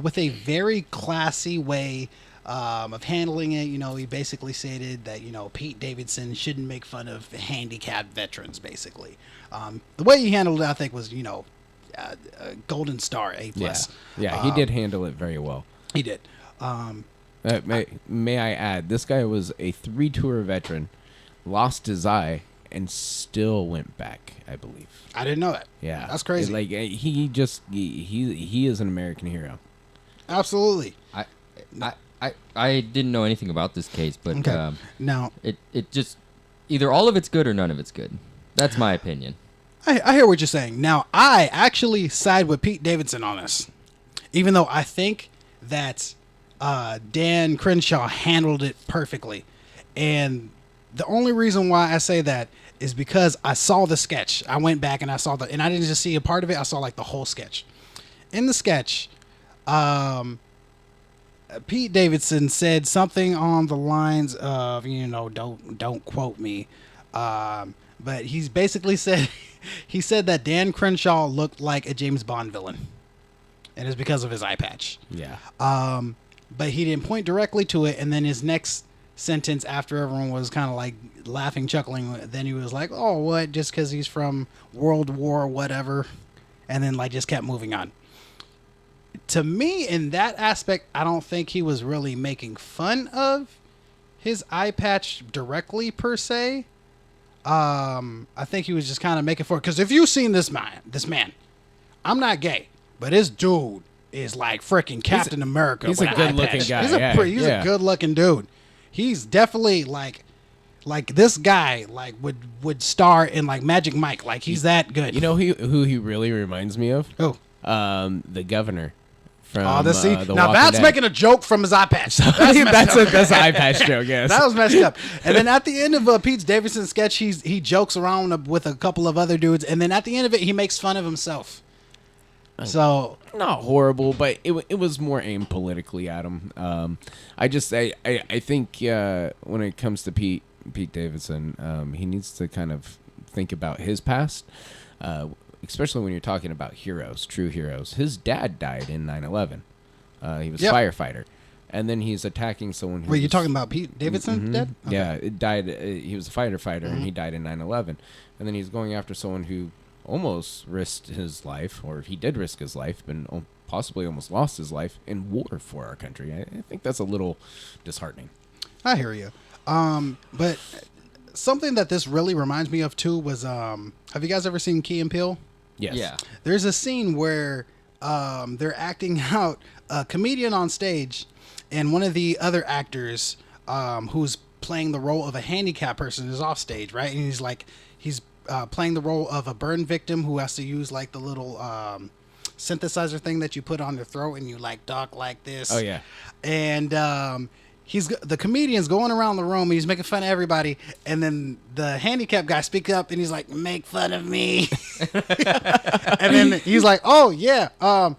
with a very classy way of handling it. You know, he basically stated that, Pete Davidson shouldn't make fun of handicapped veterans, basically. The way he handled it, I think, was, a Golden Star, A+. Yeah, he did handle it very well. He did. May I add, this guy was a 3-tour veteran, lost his eye, and still went back, I believe. I didn't know that. Yeah, That's crazy. Like he is an American hero. Absolutely. I didn't know anything about this case, but Okay. Now, it just either all of it's good or none of it's good. That's my opinion. I hear what you're saying. Now, I actually side with Pete Davidson on this, even though I think that Dan Crenshaw handled it perfectly. And the only reason why I say that is because I saw the sketch. I went back and I saw and I didn't just see a part of it. I saw like the whole sketch. In the sketch, Pete Davidson said something on the lines of, don't quote me. But he's basically said, he said that Dan Crenshaw looked like a James Bond villain. And it's because of his eye patch. Yeah. But he didn't point directly to it. And then his next sentence, after everyone was kind of like laughing, chuckling, then he was like, oh, what? Just because he's from World War whatever. And then like just kept moving on. To me, in that aspect, I don't think he was really making fun of his eye patch directly per se. I think he was just kind of making for it. Because if you've seen this man, I'm not gay, but this dude is like freaking Captain America. He's with a an eye good-looking patch. guy. He's a good-looking dude. He's definitely like this guy like would star in like Magic Mike. Like he's that good. You know who he really reminds me of? Who? The governor. From, Oh, now The that's Walking Dead. making a joke from his eye patch. that's an eye patch joke. Yes. That was messed up. And then at the end of Pete Davidson's sketch, he jokes around with a couple of other dudes, and then at the end of it, he makes fun of himself. So not horrible, but it was more aimed politically at him. I think when it comes to Pete Davidson, he needs to kind of think about his past. Especially when you're talking about heroes, true heroes. His dad died in 9/11. He was a firefighter. And then he's attacking someone who wait, you're talking about Pete Davidson dead? Okay. Yeah, it died. He was a firefighter, and he died in 9/11. And then he's going after someone who almost risked his life, or he did risk his life, and possibly almost lost his life in war for our country. I think that's a little disheartening. I hear you. But something that this really reminds me of, too, was, have you guys ever seen Key and Peele? Yes. Yeah. There's a scene where they're acting out a comedian on stage, and one of the other actors who's playing the role of a handicapped person is off stage, right? And he's playing the role of a burn victim who has to use like the little synthesizer thing that you put on your throat and you like talk like this. Oh yeah. And the comedian's going around the room and he's making fun of everybody, and then the handicapped guy speaks up and he's like, make fun of me. And then he's like, oh yeah, I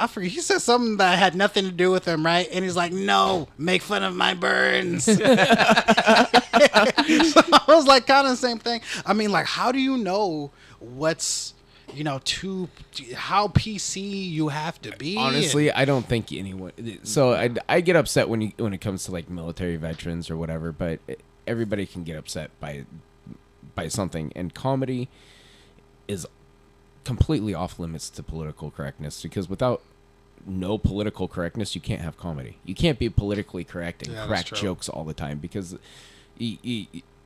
forget, he said something that had nothing to do with him, right? And he's like, no, make fun of my burns. So I was like, kind of the same thing. I mean, like, how do you know what's, how PC you have to be? Honestly, I don't think anyone. So I get upset when it comes to like military veterans or whatever, but everybody can get upset by something, and comedy is completely off limits to political correctness, because without no political correctness, you can't have comedy. You can't be politically correct and crack jokes all the time, because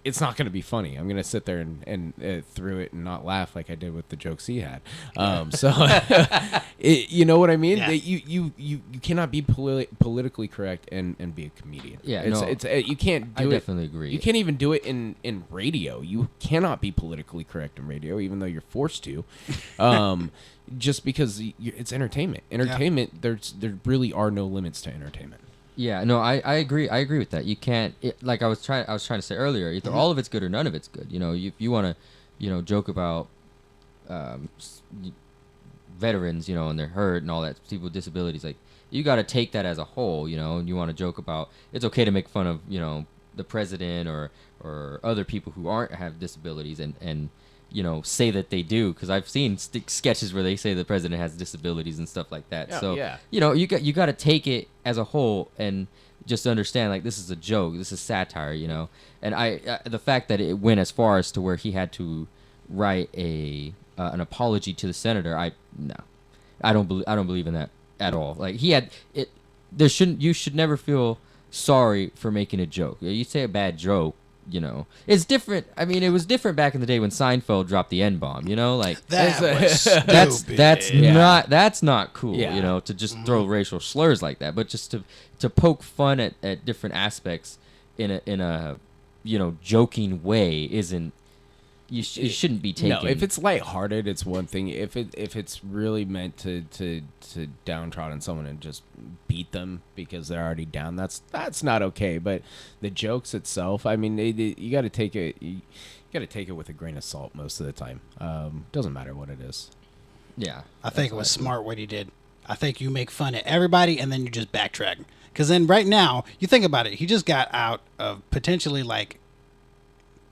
it's not going to be funny. I'm going to sit there and through it and not laugh like I did with the jokes he had. You know what I mean? Yeah. You cannot be politically correct and be a comedian. Yeah, it's you can't do I it. definitely agree. You can't even do it in radio. You cannot be politically correct in radio, even though you're forced to. Just because it's entertainment. Entertainment, there really are no limits to entertainment. Yeah, no, I agree. I agree with that. You can't, like I was trying to say earlier, either all of it's good or none of it's good. If you want to, joke about veterans, and they're hurt and all that, people with disabilities, like, you got to take that as a whole, and you want to joke about, it's okay to make fun of, the president or other people who have disabilities and say that they do, because I've seen sketches where they say the president has disabilities and stuff like that. Yeah, so yeah. You got to take it as a whole and just understand, like, this is a joke, this is satire, And the fact that it went as far as to where he had to write an apology to the senator, I don't believe in that at all. Like, you should never feel sorry for making a joke. You say a bad joke, you know, it's different. I mean, it was different back in the day when Seinfeld dropped the N-bomb, you know, like That was that's stupid. that's not cool, Yeah. you know, to just throw racial slurs like that, but just to poke fun at different aspects in a you know, joking way isn't. It shouldn't be taken. No, if it's lighthearted, it's one thing. If it's really meant to downtrodden someone and just beat them because they're already down, that's not okay. But the jokes itself, I mean, you got to take it. You got to take it with a grain of salt most of the time. Doesn't matter what it is. yeah, I think it was smart what he did. I think you make fun of everybody and then you just backtrack. Because then right now, you think about it, he just got out of potentially like,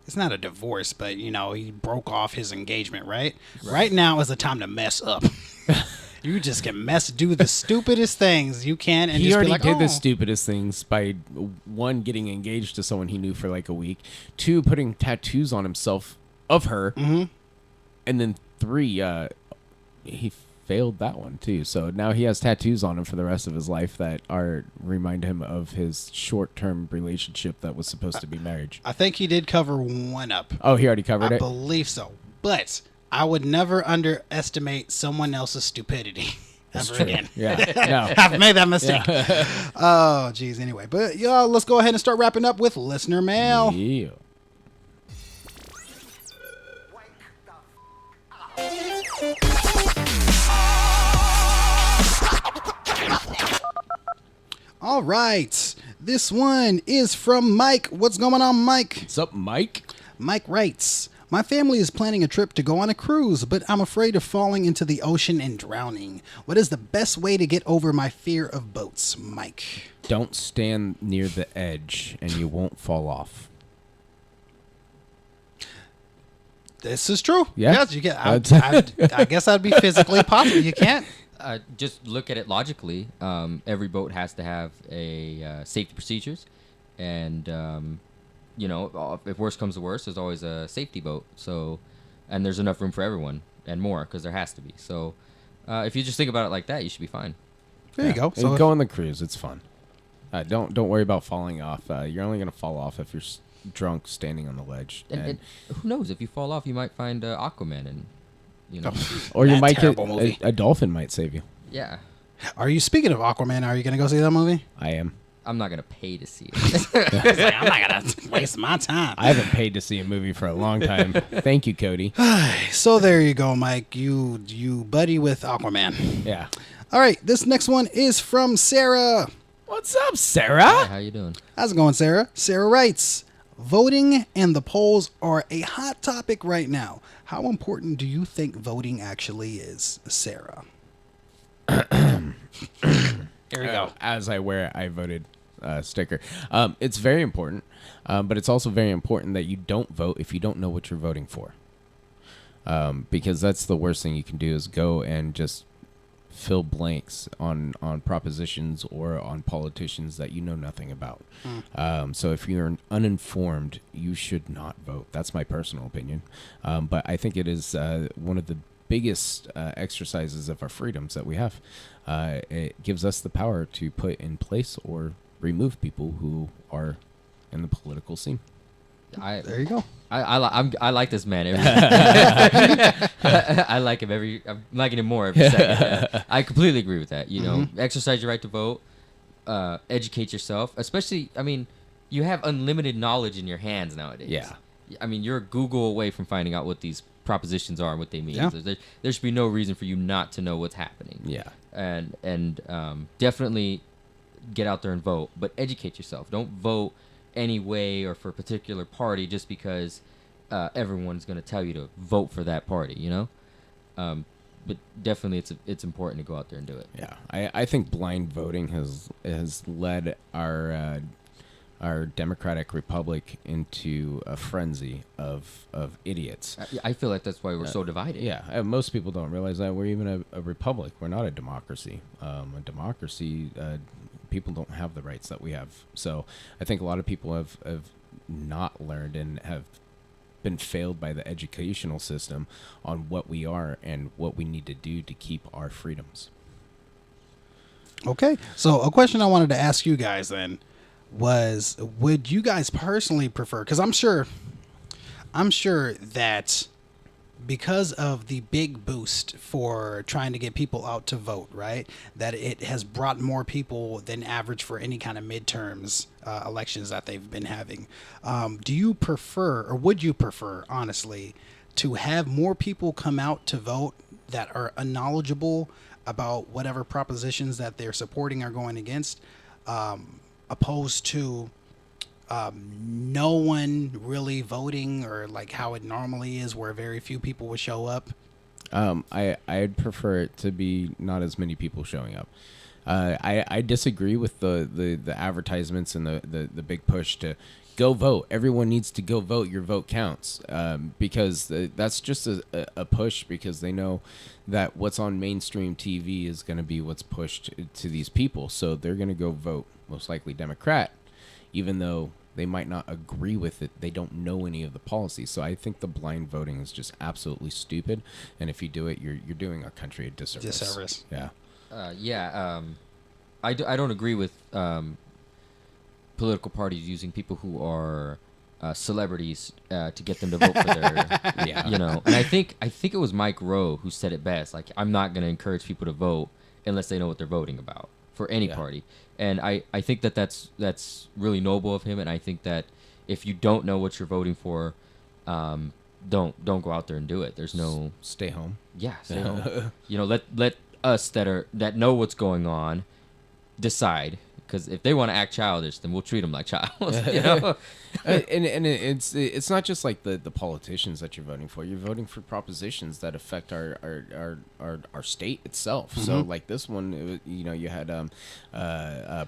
it's not a divorce, but you know, he broke off his engagement, right? Right now is the time to mess up. You just can do the stupidest things you can, and He just already be like, did oh. the stupidest things by, one, getting engaged to someone he knew for like a week, two, putting tattoos on himself of her, and then three, he failed that one too. So now he has tattoos on him for the rest of his life that remind him of his short-term relationship that was supposed to be marriage. I think he did cover one up. Oh, he already covered I it? believe so. But I would never underestimate someone else's stupidity ever again. Yeah. No. I've made that mistake. Oh, geez. Anyway, but y'all, let's go ahead and start wrapping up with listener mail. Yeah. All right. This one is from Mike. What's going on, Mike? What's up, Mike? Mike writes, my family is planning a trip to go on a cruise, but I'm afraid of falling into the ocean and drowning. What is the best way to get over my fear of boats, Mike? Don't stand near the edge and you won't fall off. This is true. Yeah. Yes, you get. I guess that'd be physically possible. You can't. Just look at it logically. Every boat has to have a safety procedures, and you know, if worst comes to worst, there's always a safety boat. So, and there's enough room for everyone and more because there has to be. So, if you just think about it like that, you should be fine. There you go. So go on the cruise. It's fun. Don't worry about falling off. You're only gonna fall off if you're drunk standing on the ledge. And who knows? If you fall off, you might find Aquaman, and you know, or you That might get terrible movie. a dolphin might save you. yeah. Are you speaking of Aquaman? Are you going to go see that movie? I am. I'm not gonna pay to see it. I'm not going to waste my time. I haven't paid to see a movie for a long time. Thank you, Cody. So there you go, Mike. You buddy with Aquaman. Yeah. All right. This next one is from Sarah. What's up, Sarah? How you doing? How's it going, Sarah? Sarah writes, voting and the polls are a hot topic right now. How important do you think voting actually is, Sarah? Here we go. As I wear I voted sticker. It's very important, but it's also very important that you don't vote if you don't know what you're voting for. Because that's the worst thing you can do is go and just fill blanks on propositions or on politicians that you know nothing about. So if you're uninformed, you should not vote. That's my personal opinion. But I think it is one of the biggest exercises of our freedoms that we have. It gives us the power to put in place or remove people who are in the political scene. There you go. I like this man. I like him I'm liking him more every second. I completely agree with that. You know, exercise your right to vote, educate yourself. Especially, I mean, you have unlimited knowledge in your hands nowadays. Yeah. I mean, you're a Google away from finding out what these propositions are and what they mean. Yeah. There should be no reason for you not to know what's happening. Yeah. And definitely get out there and vote, but educate yourself. Don't vote any way or for a particular party just because everyone's going to tell you to vote for that party, you know? But definitely it's important to go out there and do it. Yeah, I think blind voting has led our democratic republic into a frenzy of idiots. I feel like that's why we're so divided. Yeah, most people don't realize that we're even a republic. We're not a democracy. A democracy, people don't have the rights that we have. So I think a lot of people have not learned and have been failed by the educational system on what we are and what we need to do to keep our freedoms. Okay. So a question I wanted to ask you guys then. was, would you guys personally prefer? Because I'm sure that because of the big boost for trying to get people out to vote, right? That it has brought more people than average for any kind of midterms elections that they've been having. Do you prefer, or would you prefer, honestly, to have more people come out to vote that are unknowledgeable about whatever propositions that they're supporting or going against, opposed to no one really voting, or like how it normally is where very few people would show up? I'd prefer it to be not as many people showing up. I disagree with the advertisements and the big push to go vote. Everyone needs to go vote. Your vote counts, because that's just a push, because they know that what's on mainstream TV is going to be what's pushed to these people. So they're going to go vote, most likely Democrat, even though they might not agree with it. They don't know any of the policies. So I think the blind voting is just absolutely stupid. And if you do it, you're doing our country a disservice. Yeah. I don't agree with political parties using people who are celebrities to get them to vote for their, you know. And I think it was Mike Rowe who said it best. Like, I'm not going to encourage people to vote unless they know what they're voting about for any party. And I think that's really noble of him. And I think that if you don't know what you're voting for, don't go out there and do it. There's no stay home. Yeah, stay home. You know, let us that know what's going on decide. Because if they want to act childish, then we'll treat them like child. You know? and it's not just like the politicians that you're voting for. You're voting for propositions that affect our state itself. Mm-hmm. So like this one, you know, you had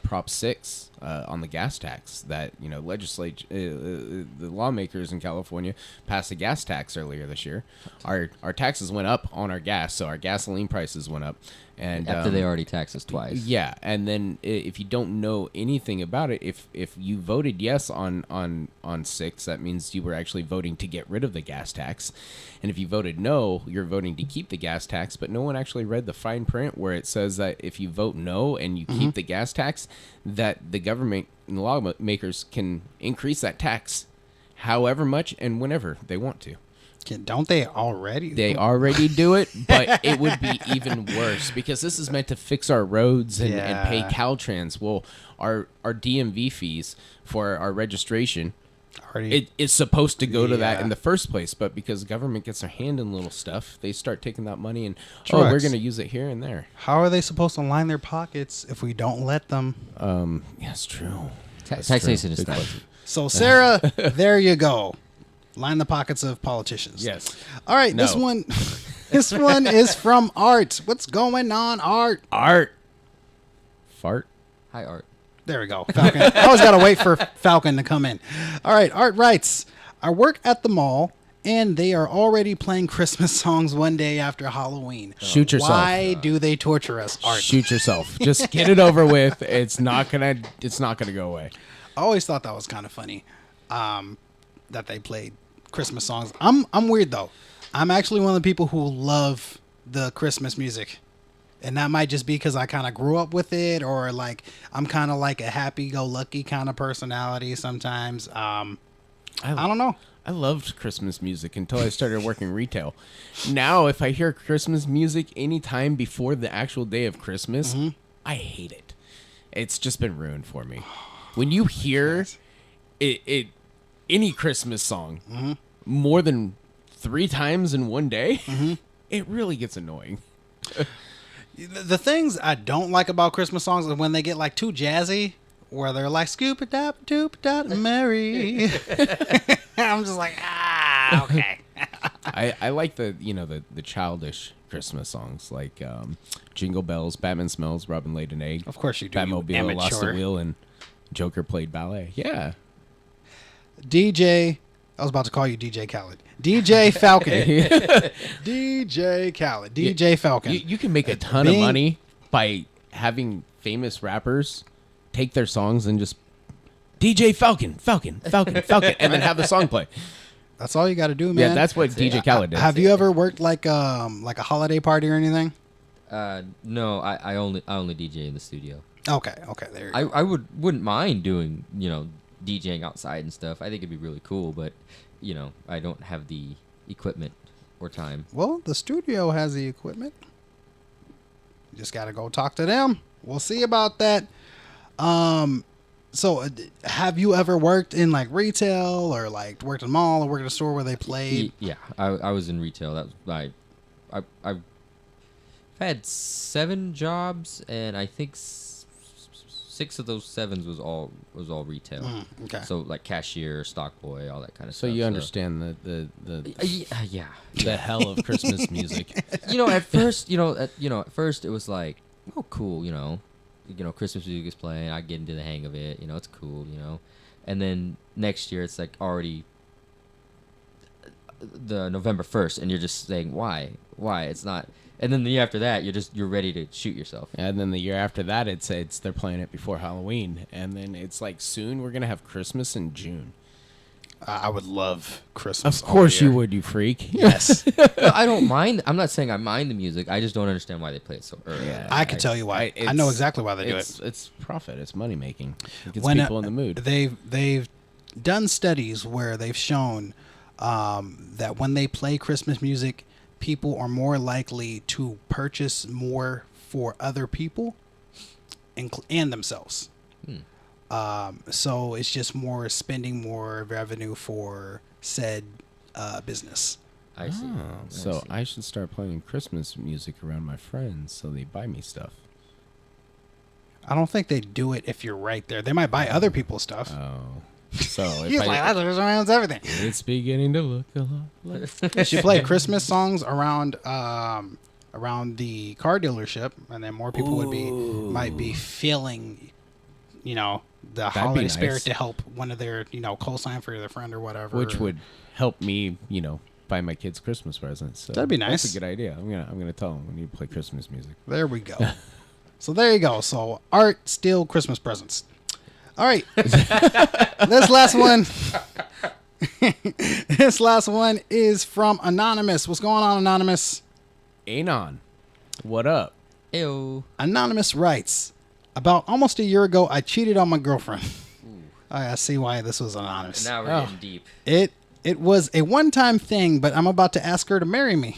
Prop 6 on the gas tax that, you know, the lawmakers in California passed a gas tax earlier this year. Our taxes went up on our gas, so our gasoline prices went up. And after they already taxed us twice. Yeah, and then if you don't know anything about it, if you voted yes on 6, that means you were actually voting to get rid of the gas tax. And if you voted no, you're voting to keep the gas tax. But no one actually read the fine print where it says that if you vote no and you keep the gas tax, that the government and the lawmakers can increase that tax however much and whenever they want to. Don't they already? They already do it, but it would be even worse because this is meant to fix our roads and pay Caltrans. Well, our DMV fees for our registration, it's supposed to go to that in the first place, but because the government gets their hand in little stuff, they start taking that money and, we're going to use it here and there. How are they supposed to line their pockets if we don't let them? That's true. Taxation is tough. So, Sarah, there you go. Line the pockets of politicians. Yes. All right. No. This one is from Art. What's going on, Art? Fart. Hi, Art. There we go. Falcon. I always got to wait for Falcon to come in. All right. Art writes, I work at the mall, and they are already playing Christmas songs one day after Halloween. Shoot yourself. Why do they torture us, Art? Shoot yourself. Just get it over with. It's not gonna go away. I always thought that was kind of funny, that they played Christmas songs. I'm weird though. I'm actually one of the people who love the Christmas music, and that might just be because I kind of grew up with it, or like I'm kind of like a happy-go-lucky kind of personality sometimes. I don't know. I loved Christmas music until I started working retail. Now, if I hear Christmas music anytime before the actual day of Christmas, I hate it. It's just been ruined for me. When you hear it any Christmas song more than 3 times in one day, it really gets annoying. The things I don't like about Christmas songs is when they get like too jazzy, where they're like scoop it up, doop dot Mary. I'm just like, okay. I like the childish Christmas songs like Jingle Bells, Batman Smells, Robin Laid an Egg. Of course you do. Batmobile lost the wheel and Joker played ballet. Yeah. DJ, I was about to call you DJ Khaled. DJ Falcon. DJ Khaled. DJ Falcon. You can make a ton of money by having famous rappers take their songs and just DJ Falcon, and then have the song play. That's all you got to do, man. Yeah, that's what DJ Khaled did. Have you ever worked like a holiday party or anything? No, I only DJ in the studio. Okay, there you go. I wouldn't mind doing, DJing outside and stuff. I think it'd be really cool, but I don't have the equipment or time. Well, the studio has the equipment. You just got to go talk to them. We'll see about that. So have you ever worked in like retail or like worked in a mall or worked in a store where they played? Yeah, I was in retail. That was I've had 7 jobs, and I think 6 of those 7s was all retail. Okay. So like cashier, stock boy, all that kind of So stuff. you understand the Yeah. the hell of Christmas music. At first, at first it was like, oh, cool, Christmas music is playing. I get into the hang of it. It's cool. And then next year it's like already the November 1st, and you're just saying why it's not. And then the year after that, you're ready to shoot yourself. And then the year after that, it's they're playing it before Halloween, and then it's like soon we're gonna have Christmas in June. I would love Christmas. Of course all you year. would, you freak. Yes. No, I don't mind. I'm not saying I mind the music. I just don't understand why they play it so early. Yeah. I can tell you why. I know exactly why they do it. It's profit. It's money making. It gets When, people in the mood. They've done studies where they've shown that when they play Christmas music, people are more likely to purchase more for other people and themselves. So it's just more spending more revenue for said business. I see. So I should start playing Christmas music around my friends so they buy me stuff. I don't think they do it if you're right there. They might buy other people's stuff. Oh. So He's if like, that around everything. it's beginning to look a lot like You should play Christmas songs around the car dealership, and then more people might be feeling, the That'd holiday be spirit nice. to help one of their, co-sign for their friend or whatever. which would help me, buy my kids Christmas presents. So That'd be That's nice. a good idea. I'm gonna tell them we need to play Christmas music. There we go. So there you go. So art, still Christmas presents. All right. This last one. This last one is from Anonymous. What's going on, Anonymous? Anon, what up? Ew. Anonymous writes, about almost a year ago, I cheated on my girlfriend. I see why this was anonymous. Now we're getting deep. It was a one-time thing, but I'm about to ask her to marry me.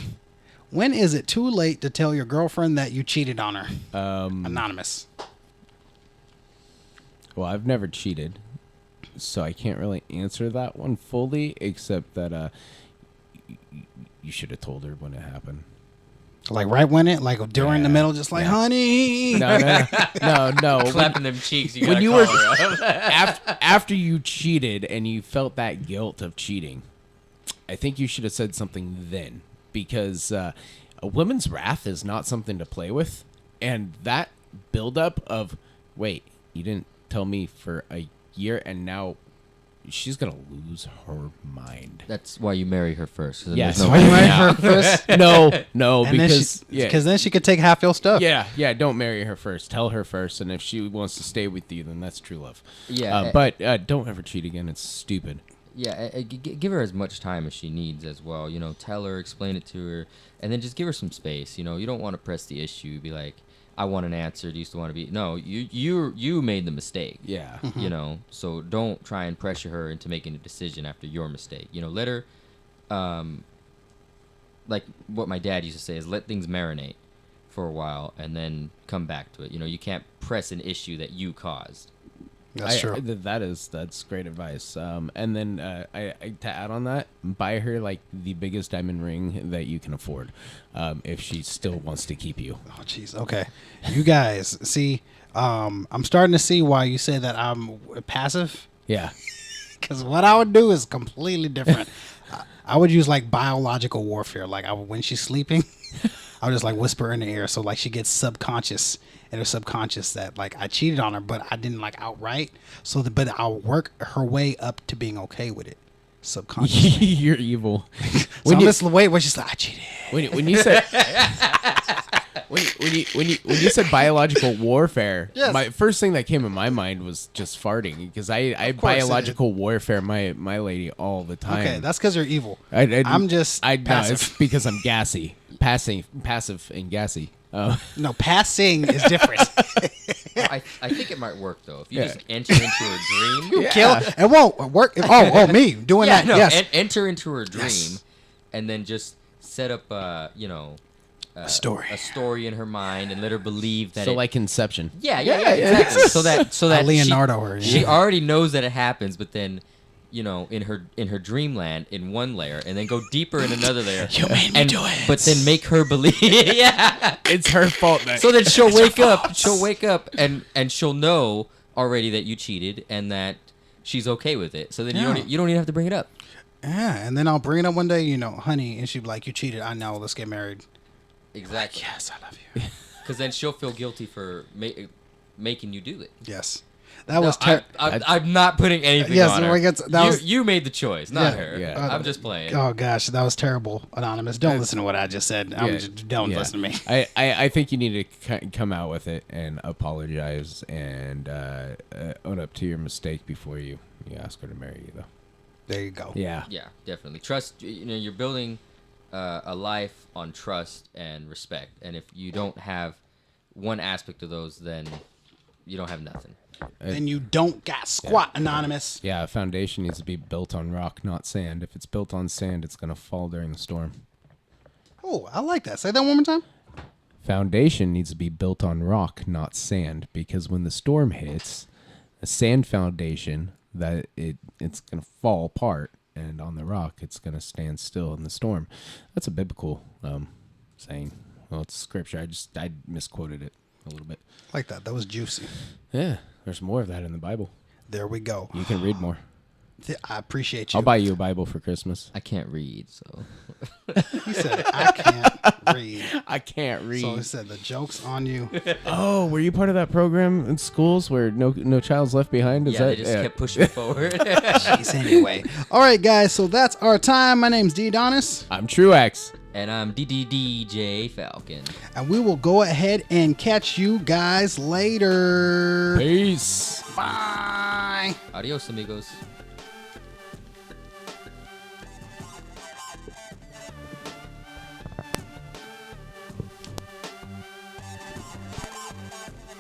When is it too late to tell your girlfriend that you cheated on her? Anonymous. Well, I've never cheated, so I can't really answer that one fully, except that you should have told her when it happened. Like right when during the middle, just like, honey. No. Clapping them cheeks. When you were after you cheated and you felt that guilt of cheating, I think you should have said something then, because a woman's wrath is not something to play with, and that buildup of wait, you didn't tell me for a year, and now she's gonna lose her mind. That's why you marry her first. Yes. No Why you marry her first? No, And because then she could take half your stuff. yeah, don't marry her first. Tell her first, and if she wants to stay with you, then that's true love. Yeah, but don't ever cheat again. It's stupid. Yeah, give her as much time as she needs as well. Tell her, explain it to her, and then just give her some space. You don't want to press the issue. Be like, I want an answer. Do you still want to be? No, you made the mistake. Yeah. So don't try and pressure her into making a decision after your mistake. Let her, like what my dad used to say is let things marinate for a while and then come back to it. You can't press an issue that you caused. That's true. That's great advice. And then I to add on that, buy her like the biggest diamond ring that you can afford, if she still wants to keep you. Oh, jeez. Okay. You guys, see, I'm starting to see why you say that I'm passive. Yeah. Because what I would do is completely different. I would use like biological warfare. Like when she's sleeping, I would just like whisper in her ear. So like she gets subconscious in her subconscious that like I cheated on her, but I didn't like outright. But I'll work her way up to being okay with it subconsciously. You're evil. So I'm just wait when she's like, I cheated. When you said when you said biological warfare, Yes. my first thing that came in my mind was just farting, because I Of course, biological warfare my lady all the time. Okay, that's because you're evil. I'm just no, passive. it's because I'm passive and gassy. No, passing is different. I I think it might work though if you just enter into her dream. Kill it won't work. Me doing that. No, Yes. enter into her dream, Yes. and then just set up a story in her mind and let her believe that. So like Inception. Yeah, exactly. So that Leonardo her. she Yeah. already knows that it happens, but then. In her dreamland in one layer, and then go deeper in another layer. You made me do it. But then make her believe. Yeah. It's her fault. So then she'll wake up. She'll wake up and she'll know already that you cheated and that she's okay with it. So then you don't even have to bring it up. Yeah, and then I'll bring it up one day, honey, and she'll be like, "You cheated. I know. Let's get married." Exactly. Yes, I love you. Because then she'll feel guilty for making you do it. Yes. That was I'm not putting anything on her. You made the choice, not her. Yeah. I'm just playing. Oh gosh, that was terrible, Anonymous. Don't listen to what I just said. Don't listen to me. I think you need to come out with it and apologize and own up to your mistake before you ask her to marry you, though. There you go. Yeah. Yeah, definitely. Trust. You're building a life on trust and respect, and if you don't have one aspect of those, then you don't have nothing. Then you don't got squat, Anonymous. Yeah, a foundation needs to be built on rock, not sand. If it's built on sand, it's going to fall during the storm. Oh, I like that. Say that one more time. Foundation needs to be built on rock, not sand, because when the storm hits, a sand foundation, it's going to fall apart, and on the rock, it's going to stand still in the storm. That's a biblical saying. Well, it's scripture. I misquoted it a little bit. Like that. That was juicy. Yeah, there's more of that in the Bible. There we go. You can read more. I appreciate you. I'll buy you a Bible for Christmas. I can't read, so. He said, I can't read. I can't read. So he said, the joke's on you. Oh, were you part of that program in schools where no child's left behind? They just kept pushing forward. Jeez, anyway. All right, guys. So that's our time. My name's D. Donis. I'm Truax. And I'm DJ Falcon. And we will go ahead and catch you guys later. Peace. Bye. Adios, amigos.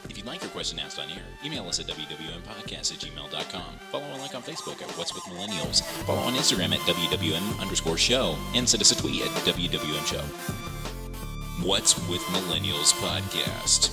If you'd like your question asked on air, email us at wwmpodcast@gmail.com. Follow and like on Facebook at What's With Millennials. Follow on Instagram at WWM_show. And send us a tweet at WWM Show. What's With Millennials Podcast.